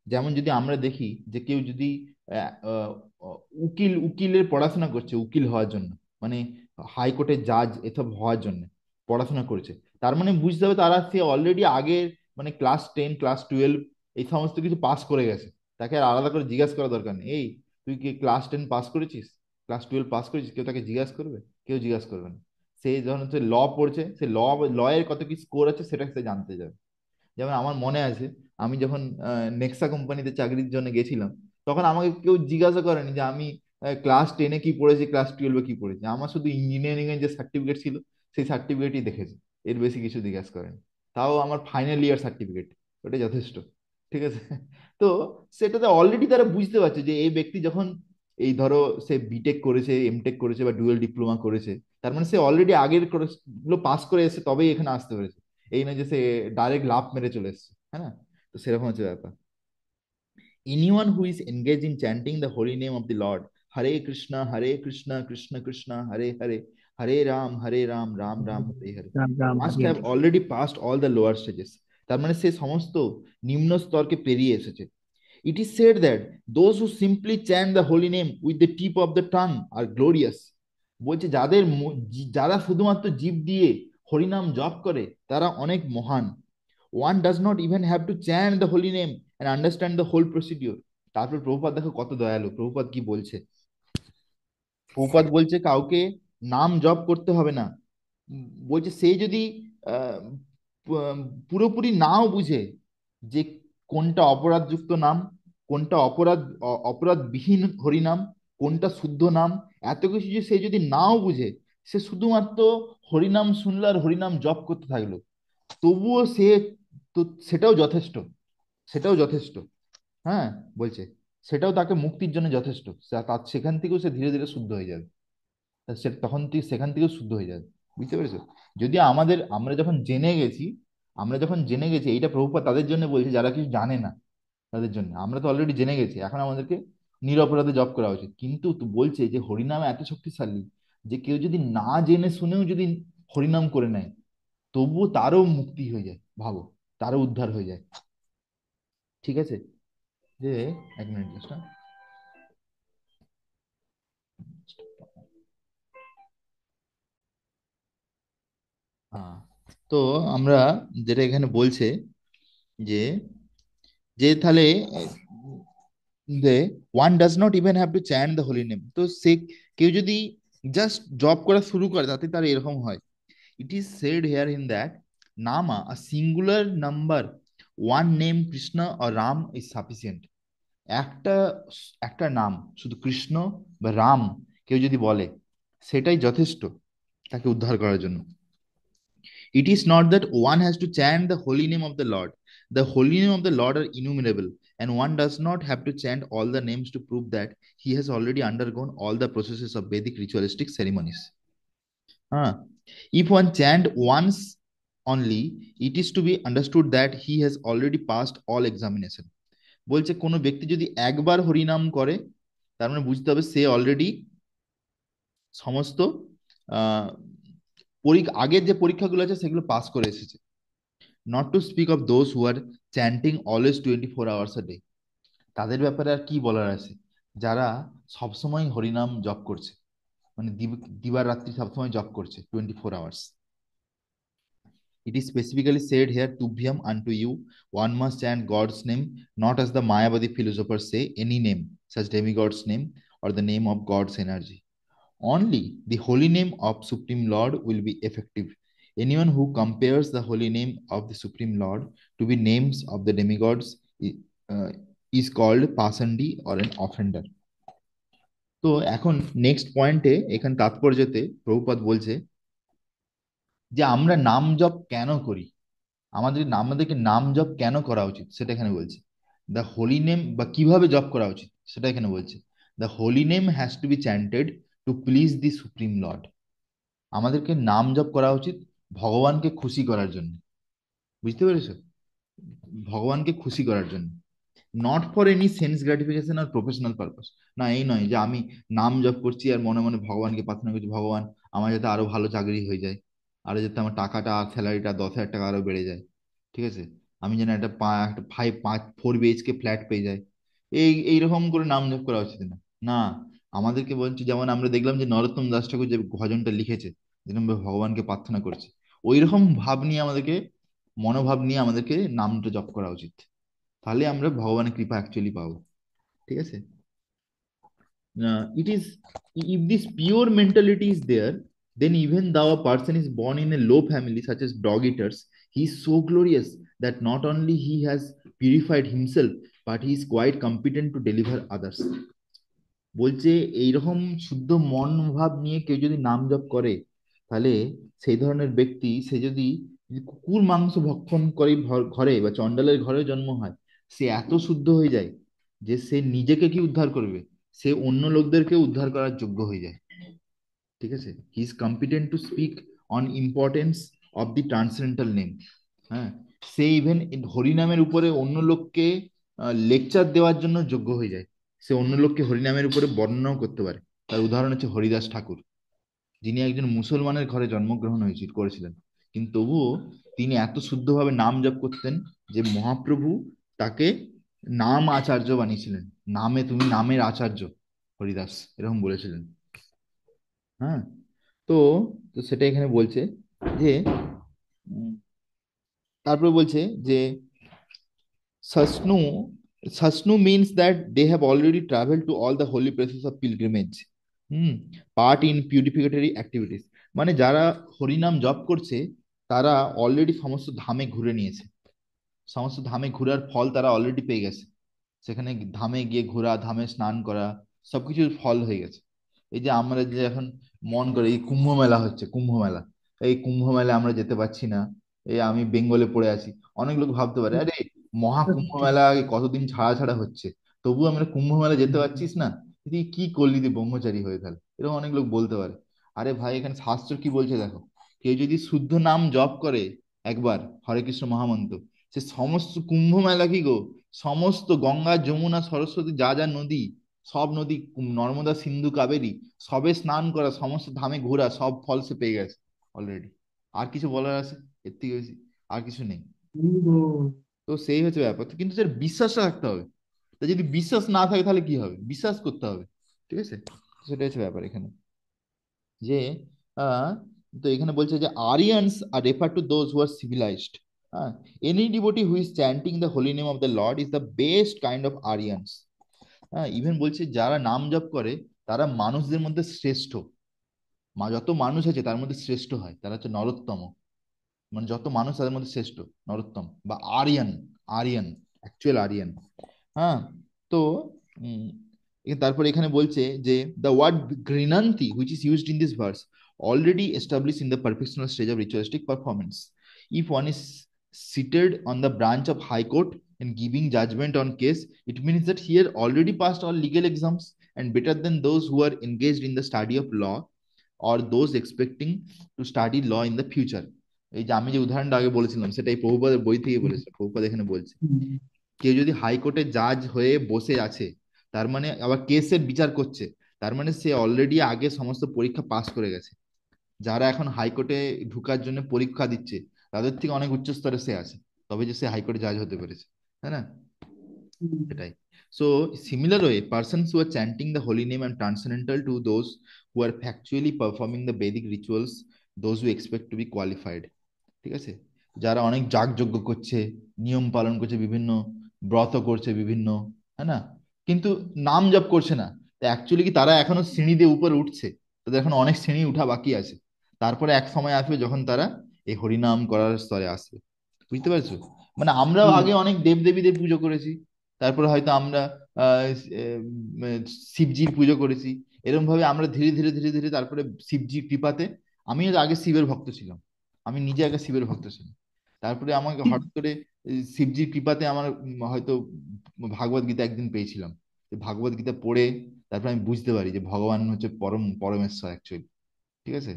যেমন যদি আমরা দেখি যে কেউ যদি আহ, আহ, উকিলের পড়াশোনা করছে, উকিল হওয়ার জন্য, মানে হাইকোর্টের জাজ এসব হওয়ার জন্য পড়াশোনা করছে, তার মানে বুঝতে হবে তারা সে অলরেডি আগের মানে ক্লাস 10 ক্লাস 12 এই সমস্ত কিছু পাস করে গেছে। তাকে আর আলাদা করে জিজ্ঞাসা করা দরকার নেই, এই তুই কি ক্লাস 10 পাস করেছিস, ক্লাস 12 পাস করেছিস, কেউ তাকে জিজ্ঞাসা করবে? কেউ জিজ্ঞাসা করবে না। সে যখন হচ্ছে ল পড়ছে, সে লয়ের কত কি স্কোর আছে সেটা সে জানতে যাবে। যেমন আমার মনে আছে, আমি যখন নেক্সা কোম্পানিতে চাকরির জন্য গেছিলাম, তখন আমাকে কেউ জিজ্ঞাসা করেনি যে আমি ক্লাস 10 কি পড়েছি, ক্লাস 12 কি পড়েছি, আমার শুধু ইঞ্জিনিয়ারিং এর যে সার্টিফিকেট ছিল সেই সার্টিফিকেটই দেখেছে, এর বেশি কিছু জিজ্ঞাসা করেনি। তাও আমার ফাইনাল ইয়ার সার্টিফিকেট, ওটা যথেষ্ট, ঠিক আছে। তো সেটাতে অলরেডি তারা বুঝতে পারছে যে এই ব্যক্তি যখন এই ধরো সে বিটেক করেছে, এমটেক করেছে বা ডুয়েল ডিপ্লোমা করেছে, তার মানে সে অলরেডি আগের গুলো পাস করে এসে তবেই এখানে আসতে পেরেছে। এই নয় যে সে ডাইরেক্ট লাফ মেরে চলে এসেছে, হ্যাঁ না? তো সেরকম হচ্ছে ব্যাপার। Anyone who is engaged in chanting the holy name of the Lord, Hare Krishna, Krishna Krishna, Hare Hare, Hare Ram, Ram Ram, Hare Hare, Ram Ram must Hari have Hari. already passed all the lower stages. তার মানে সে সমস্ত নিম্ন স্তরকে পেরিয়ে এসেছে। It is said that those who simply chant the holy name with the tip of the tongue are glorious. বলছে যারা শুধুমাত্র জিভ দিয়ে হরিনাম জপ করে তারা অনেক মহান। One does not even have to chant the holy name and understand the whole procedure. তারপর প্রভুপাদ দেখো কত দয়ালু, প্রভুপাদ কি বলছে। প্রভুপাদ বলছে কাউকে নাম জপ করতে হবে না। বলছে সে যদি আহ, পুরোপুরি নাও বুঝে যে কোনটা অপরাধযুক্ত নাম, কোনটা অপরাধবিহীন হরিনাম, কোনটা শুদ্ধ নাম, এত কিছু যে সে যদি নাও বুঝে, সে শুধুমাত্র হরিনাম শুনলো আর হরিনাম জপ করতে থাকলো, তবুও সে, তো সেটাও যথেষ্ট, সেটাও যথেষ্ট। হ্যাঁ, বলছে সেটাও তাকে মুক্তির জন্য যথেষ্ট। তার সেখান থেকেও সে ধীরে ধীরে শুদ্ধ হয়ে যাবে। সে তখন থেকে সেখান থেকেও শুদ্ধ হয়ে যাবে। বুঝতে পেরেছো? যদি আমরা যখন জেনে গেছি, এইটা প্রভুপাদ তাদের জন্য বলছে যারা কিছু জানে না, তাদের জন্য। আমরা তো অলরেডি জেনে গেছি, এখন আমাদেরকে নিরপরাধে জব করা উচিত। কিন্তু তো বলছে যে হরিনাম এত শক্তিশালী যে কেউ যদি না জেনে শুনেও যদি হরিনাম করে নেয়, তবুও তারও মুক্তি হয়ে যায়, ভাবো, তারও উদ্ধার হয়ে যায়। ঠিক আছে? যে এক মিনিট জাস্ট। হ্যাঁ, তো আমরা যেটা এখানে বলছে যে যে তাহলে one does not even have to chant the holy name, তো সে কেউ যদি জাস্ট জব করা শুরু করে তাতে তার এরকম হয়। It is said here in that nama a singular number, one name Krishna or Rama is sufficient. একটা একটা নাম, শুধু কৃষ্ণ বা রাম কেউ যদি বলে, সেটাই যথেষ্ট তাকে উদ্ধার করার জন্য। It is not that one has to chant the holy name of the Lord. The holy name of the Lord are innumerable, and one does not have to chant all the names to prove that he has already undergone all the processes of Vedic ritualistic ceremonies. Huh. If one chant once only, it is to be understood that he has already passed all examination. বলছে কোনো ব্যক্তি যদি একবার হরিনাম করে, তার মানে বুঝতে হবে সে অলরেডি সমস্ত আহ আগের যে পরীক্ষাগুলো আছে সেগুলো পাস করে এসেছে। Not to speak of those who are chanting always 24 hours a day। তাদের ব্যাপারে আর কি বলার আছে, যারা সবসময় হরিনাম জপ করছে, মানে দিবারাত্রি সবসময় জপ করছে 24 hours। It is specifically said here, Tubhyam, unto you, one must chant God's name, not as the Mayavadi philosophers say, any name, such demigod's name, or the name of God's energy. Only the holy name of Supreme Lord will be effective. Anyone who compares the holy name of the Supreme Lord to be names of the demigods uh, is called pasandi or an offender. তো এখন নেক্সট পয়েন্টে, এখানে তাৎপর্যতে প্রভুপাদ বলছে যে আমরা নাম জপ কেন করি, আমাদেরকে নাম জপ কেন করা উচিত সেটা এখানে বলছে। দ্য হোলি নেম, বা কিভাবে জপ করা উচিত সেটা এখানে বলছে। The holy name has to be chanted to please the supreme lord. আমাদেরকে নাম জপ করা উচিত ভগবানকে খুশি করার জন্য। বুঝতে পেরেছো? ভগবানকে খুশি করার জন্য, not for any sense gratification আর প্রফেশনাল পারপাস। না, এই নয় যে আমি নাম জপ করছি আর মনে মনে ভগবানকে প্রার্থনা করছি, ভগবান আমার যাতে আরো ভালো চাকরি হয়ে যায়, আরো যাতে আমার টাকাটা, স্যালারিটা 10,000 টাকা আরো বেড়ে যায়, ঠিক আছে, আমি যেন একটা 4 BHK ফ্ল্যাট পেয়ে যাই, এইরকম করে নাম জপ করা উচিত না। না, আমাদেরকে বলছি, যেমন আমরা দেখলাম যে নরোত্তম দাস ঠাকুর যে ভজনটা লিখেছে, যেরকম ভাবে ভগবানকে প্রার্থনা করছে, ওই রকম ভাব নিয়ে আমাদেরকে, মনোভাব নিয়ে আমাদেরকে নামটা জপ করা উচিত। তাহলে আমরা ভগবানের কৃপা অ্যাকচুয়ালি পাবো। ঠিক আছে? It is, if this pure mentality is there, then even though a person is born in a low family such as dog eaters, he is so glorious that not only he has purified himself, but he is quite competent to deliver others. বলছে এইরকম শুদ্ধ মনোভাব নিয়ে কেউ যদি নাম জপ করে, তাহলে সেই ধরনের ব্যক্তি, সে যদি যদি কুকুর মাংস ভক্ষণ করে ঘরে বা চণ্ডালের ঘরে জন্ম হয়, সে এত শুদ্ধ হয়ে যায় যে সে নিজেকে কি উদ্ধার করবে, সে অন্য লোকদেরকে উদ্ধার করার যোগ্য হয়ে যায়। ঠিক আছে, he is competent to speak on importance of the transcendental name. হ্যাঁ, সে ইভেন হরিনামের উপরে অন্য লোককে লেকচার দেওয়ার জন্য যোগ্য হয়ে যায়। সে অন্য লোককে হরিনামের উপরে বর্ণনাও করতে পারে। তার উদাহরণ হচ্ছে হরিদাস ঠাকুর, যিনি একজন মুসলমানের ঘরে জন্মগ্রহণ হয়েছিল করেছিলেন, কিন্তু তবুও তিনি এত শুদ্ধভাবে নাম জপ করতেন যে মহাপ্রভু তাকে নাম আচার্য বানিয়েছিলেন। নামে তুমি নামের আচার্য হরিদাস, এরকম বলেছিলেন। হ্যাঁ, তো তো সেটা এখানে বলছে যে উম, তারপরে বলছে যে Sasnu, Sasnu means that they have already traveled to all the holy places of pilgrimage. Part in purificatory activities. মানে যারা হরিনাম জপ করছে তারা অলরেডি সমস্ত ধামে ঘুরে নিয়েছে। সমস্ত ধামে ঘোরার ফল তারা অলরেডি পেয়ে গেছে। সেখানে ধামে গিয়ে ঘোরা, ধামে স্নান করা, সবকিছুর ফল হয়ে গেছে। এই যে আমরা যে এখন মন করে এই কুম্ভ মেলা হচ্ছে, কুম্ভ মেলা, এই কুম্ভ মেলা আমরা যেতে পারছি না, এই আমি বেঙ্গলে পড়ে আছি। অনেক লোক ভাবতে পারে, আরে মহাকুম্ভ মেলা আগে কতদিন ছাড়া ছাড়া হচ্ছে, তবু আমরা কুম্ভ মেলা যেতে পারছিস না, তুই কি করলি তুই ব্রহ্মচারী হয়ে? তাহলে এরকম অনেক লোক বলতে পারে। আরে ভাই, এখানে শাস্ত্র কি বলছে দেখো, কেউ যদি শুদ্ধ নাম জপ করে একবার, হরে কৃষ্ণ মহামন্ত্র, সে সমস্ত কুম্ভ মেলা কি গো, সমস্ত গঙ্গা যমুনা সরস্বতী যা যা নদী, সব নদী, নর্মদা সিন্ধু কাবেরী, সবে স্নান করা, সমস্ত ধামে ঘোরা, সব ফল সে পেয়ে গেছে অলরেডি। আর কিছু বলার আছে এর থেকে বেশি? আর কিছু নেই। তো সেই হচ্ছে ব্যাপার। তো কিন্তু তার বিশ্বাসটা থাকতে হবে। তা যদি বিশ্বাস না থাকে তাহলে কি হবে? বিশ্বাস করতে হবে। ঠিক আছে, সেটা হচ্ছে ব্যাপার এখানে। যে আহ, তো এখানে বলছে যে Aryans are refer to those who are civilized. হ্যাঁ, any devotee who is chanting the holy name of the lord is the best kind of Aryans. হ্যাঁ, ইভেন বলছে যারা নাম জপ করে তারা মানুষদের মধ্যে শ্রেষ্ঠ। যত মানুষ আছে তার মধ্যে শ্রেষ্ঠ হয়, তারা হচ্ছে নরোত্তম। মানে যত মানুষ তাদের মধ্যে শ্রেষ্ঠ, নরোত্তম বা আরিয়ান। আরিয়ান, অ্যাকচুয়াল আরিয়ান। হ্যাঁ, তো উম, তারপরে এখানে বলছে যে the word grinanti which is used in this verse already establish in the perfectional stage of ritualistic performance. If one is seated on the branch of high court and giving judgment on case, it means that he had already passed all legal exams and better than those who are engaged in the study of law or those expecting to study law in the future. এই যে আমি যে উদাহরণটা আগে বলেছিলাম সেটাই প্রভুপাদের বই থেকে বলেছে, প্রভুপাদ এখানে বলছে কেউ যদি হাইকোর্টে জাজ হয়ে বসে আছে, তার মানে আবার কেসের বিচার করছে, তার মানে সে অলরেডি আগে সমস্ত পরীক্ষা পাস করে গেছে। যারা এখন হাইকোর্টে ঢুকার জন্য পরীক্ষা দিচ্ছে তাদের থেকে অনেক উচ্চ স্তরে সে আছে, তবে যে সে হাইকোর্টে জাজ হতে পেরেছে, তাই না? সেটাই। So similar way, persons who are chanting the holy name and transcendental to those who are factually performing the Vedic rituals, those who expect to be qualified. ঠিক আছে, যারা অনেক যাগযজ্ঞ করছে, নিয়ম পালন করছে, বিভিন্ন ব্রত করছে বিভিন্ন, হ্যাঁ না, কিন্তু নাম জপ করছে না, অ্যাকচুয়ালি কি তারা এখনো সিঁড়ি দিয়ে উপরে উঠছে? তাদের এখন অনেক সিঁড়ি উঠা বাকি আছে। তারপরে এক সময় আসবে যখন তারা এই হরিনাম করার স্তরে আসবে। বুঝতে পারছো? মানে আমরাও আগে অনেক দেব দেবীদের পুজো করেছি, তারপরে হয়তো আমরা আহ শিবজির পুজো করেছি। এরকম ভাবে আমরা ধীরে ধীরে ধীরে ধীরে তারপরে শিবজির কৃপাতে, আমিও আগে শিবের ভক্ত ছিলাম, আমি নিজে আগে শিবের ভক্ত ছিলাম। তারপরে আমাকে হঠাৎ করে শিবজির কৃপাতে আমার হয়তো ভাগবত গীতা একদিন পেয়েছিলাম। ভাগবত গীতা পড়ে তারপরে আমি বুঝতে পারি যে ভগবান হচ্ছে পরমেশ্বর অ্যাকচুয়ালি। ঠিক আছে,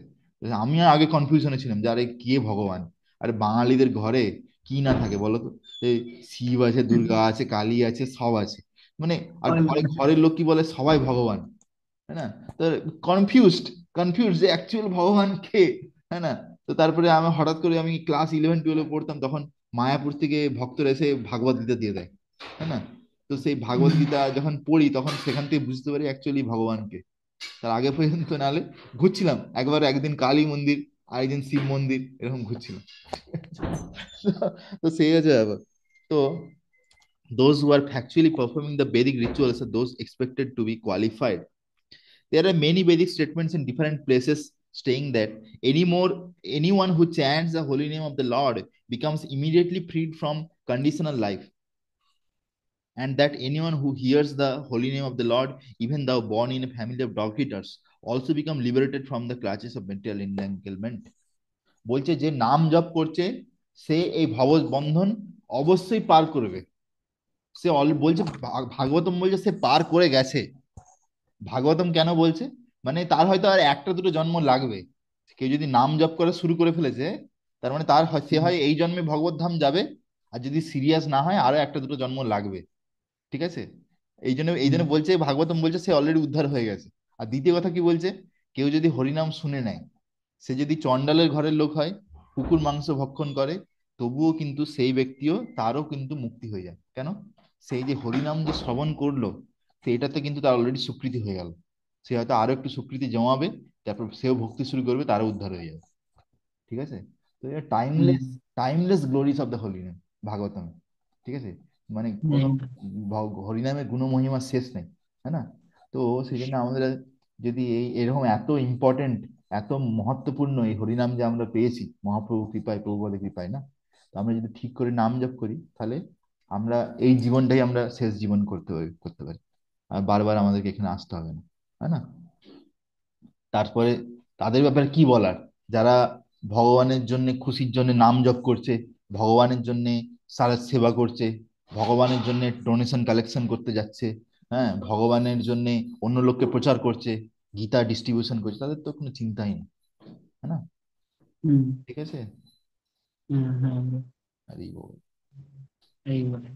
আমি আগে কনফিউশনে ছিলাম যে আরে কে ভগবান। আরে বাঙালিদের ঘরে কি না থাকে বলো তো? এই শিব আছে, দুর্গা আছে, কালী আছে, সব আছে। মানে আর ঘরে ঘরের লোক কি বলে সবাই ভগবান, তাই না? তো কনফিউজড, কনফিউজ যে অ্যাকচুয়াল ভগবান কে, তাই না? তো তারপরে আমি হঠাৎ করে আমি ক্লাস 11 12 পড়তাম, তখন মায়াপুর থেকে ভক্তরা এসে ভাগবত গীতা দিয়ে দেয়, তাই না? তো সেই ভাগবত গীতা যখন পড়ি তখন সেখান থেকে বুঝতে পারি অ্যাকচুয়ালি ভগবানকে। তার আগে পর্যন্ত নালে ঘুরছিলাম, একবার একদিন কালী মন্দির, আরেকদিন শিব মন্দির, এরকম ঘুরছিলাম। তো সেই হচ্ছে ব্যাপার। তো those who are factually performing the Vedic rituals are those expected to be qualified. There are many Vedic statements in different places saying that anyone who chants the holy name of the Lord becomes immediately freed from conditional life, and that anyone who hears the holy name of the Lord, even though born in a family of dog eaters, also become liberated from the clutches of material entanglement. বলছে যে নাম জপ করছে সে এই ভব বন্ধন অবশ্যই পার করবে। সে বলছে ভাগবতম বলছে সে পার করে গেছে। ভাগবতম কেন বলছে, মানে তার হয়তো আর একটা দুটো জন্ম লাগবে। কেউ যদি নাম জপ করা শুরু করে ফেলেছে, তার মানে সে হুম হয় এই জন্মে ভগবত ধাম যাবে। আর যদি সিরিয়াস না হয়, আরো একটা দুটো জন্ম লাগবে। ঠিক আছে। এই জন্য হুম বলছে, ভাগবতম বলছে সে অলরেডি উদ্ধার হয়ে গেছে। আর দ্বিতীয় কথা কি বলছে, কেউ যদি হরিনাম শুনে নেয়, সে যদি চণ্ডালের ঘরের লোক হয়, কুকুর মাংস ভক্ষণ করে, তবুও কিন্তু সেই ব্যক্তিও, তারও কিন্তু মুক্তি হয়ে যায়। কেন? সেই যে হরিনাম যে শ্রবণ করলো, সে এটাতে কিন্তু তার অলরেডি স্বীকৃতি হয়ে গেল। সে হয়তো আরো একটু স্বীকৃতি জমাবে, তারপর সেও ভক্তি শুরু করবে, তারও উদ্ধার হয়ে যাবে। ঠিক আছে। তো এটা hmm timeless, timeless glories of the holy name, Bhagavatam. ঠিক আছে। মানে কোনো হুম হরিনামের গুণমহিমার শেষ নেই। হ্যাঁ না? তো সেই জন্য আমাদের যদি এরকম এত ইম্পর্টেন্ট, এত মহত্বপূর্ণ এই হরিনাম যে আমরা পেয়েছি মহাপ্রভু কৃপায়, প্রভুপাদের কৃপায়, না? তো আমরা যদি ঠিক করে নাম জপ করি, তাহলে আমরা এই জীবনটাই আমরা শেষ জীবন করতে পারি। আর বারবার আমাদেরকে এখানে আসতে হবে না। তাই না? তারপরে তাদের ব্যাপারে কি বলার, যারা ভগবানের জন্য, খুশির জন্য নাম জপ করছে, ভগবানের জন্য সারা সেবা করছে, ভগবানের জন্য ডোনেশন কালেকশন করতে যাচ্ছে, হ্যাঁ, ভগবানের জন্য অন্য লোককে প্রচার করছে, গীতা ডিস্ট্রিবিউশন করছে, তাদের তো কোনো চিন্তাই নেই। হ্যাঁ না? হুম ঠিক আছে। হুম হুম হরি বল। এইবারে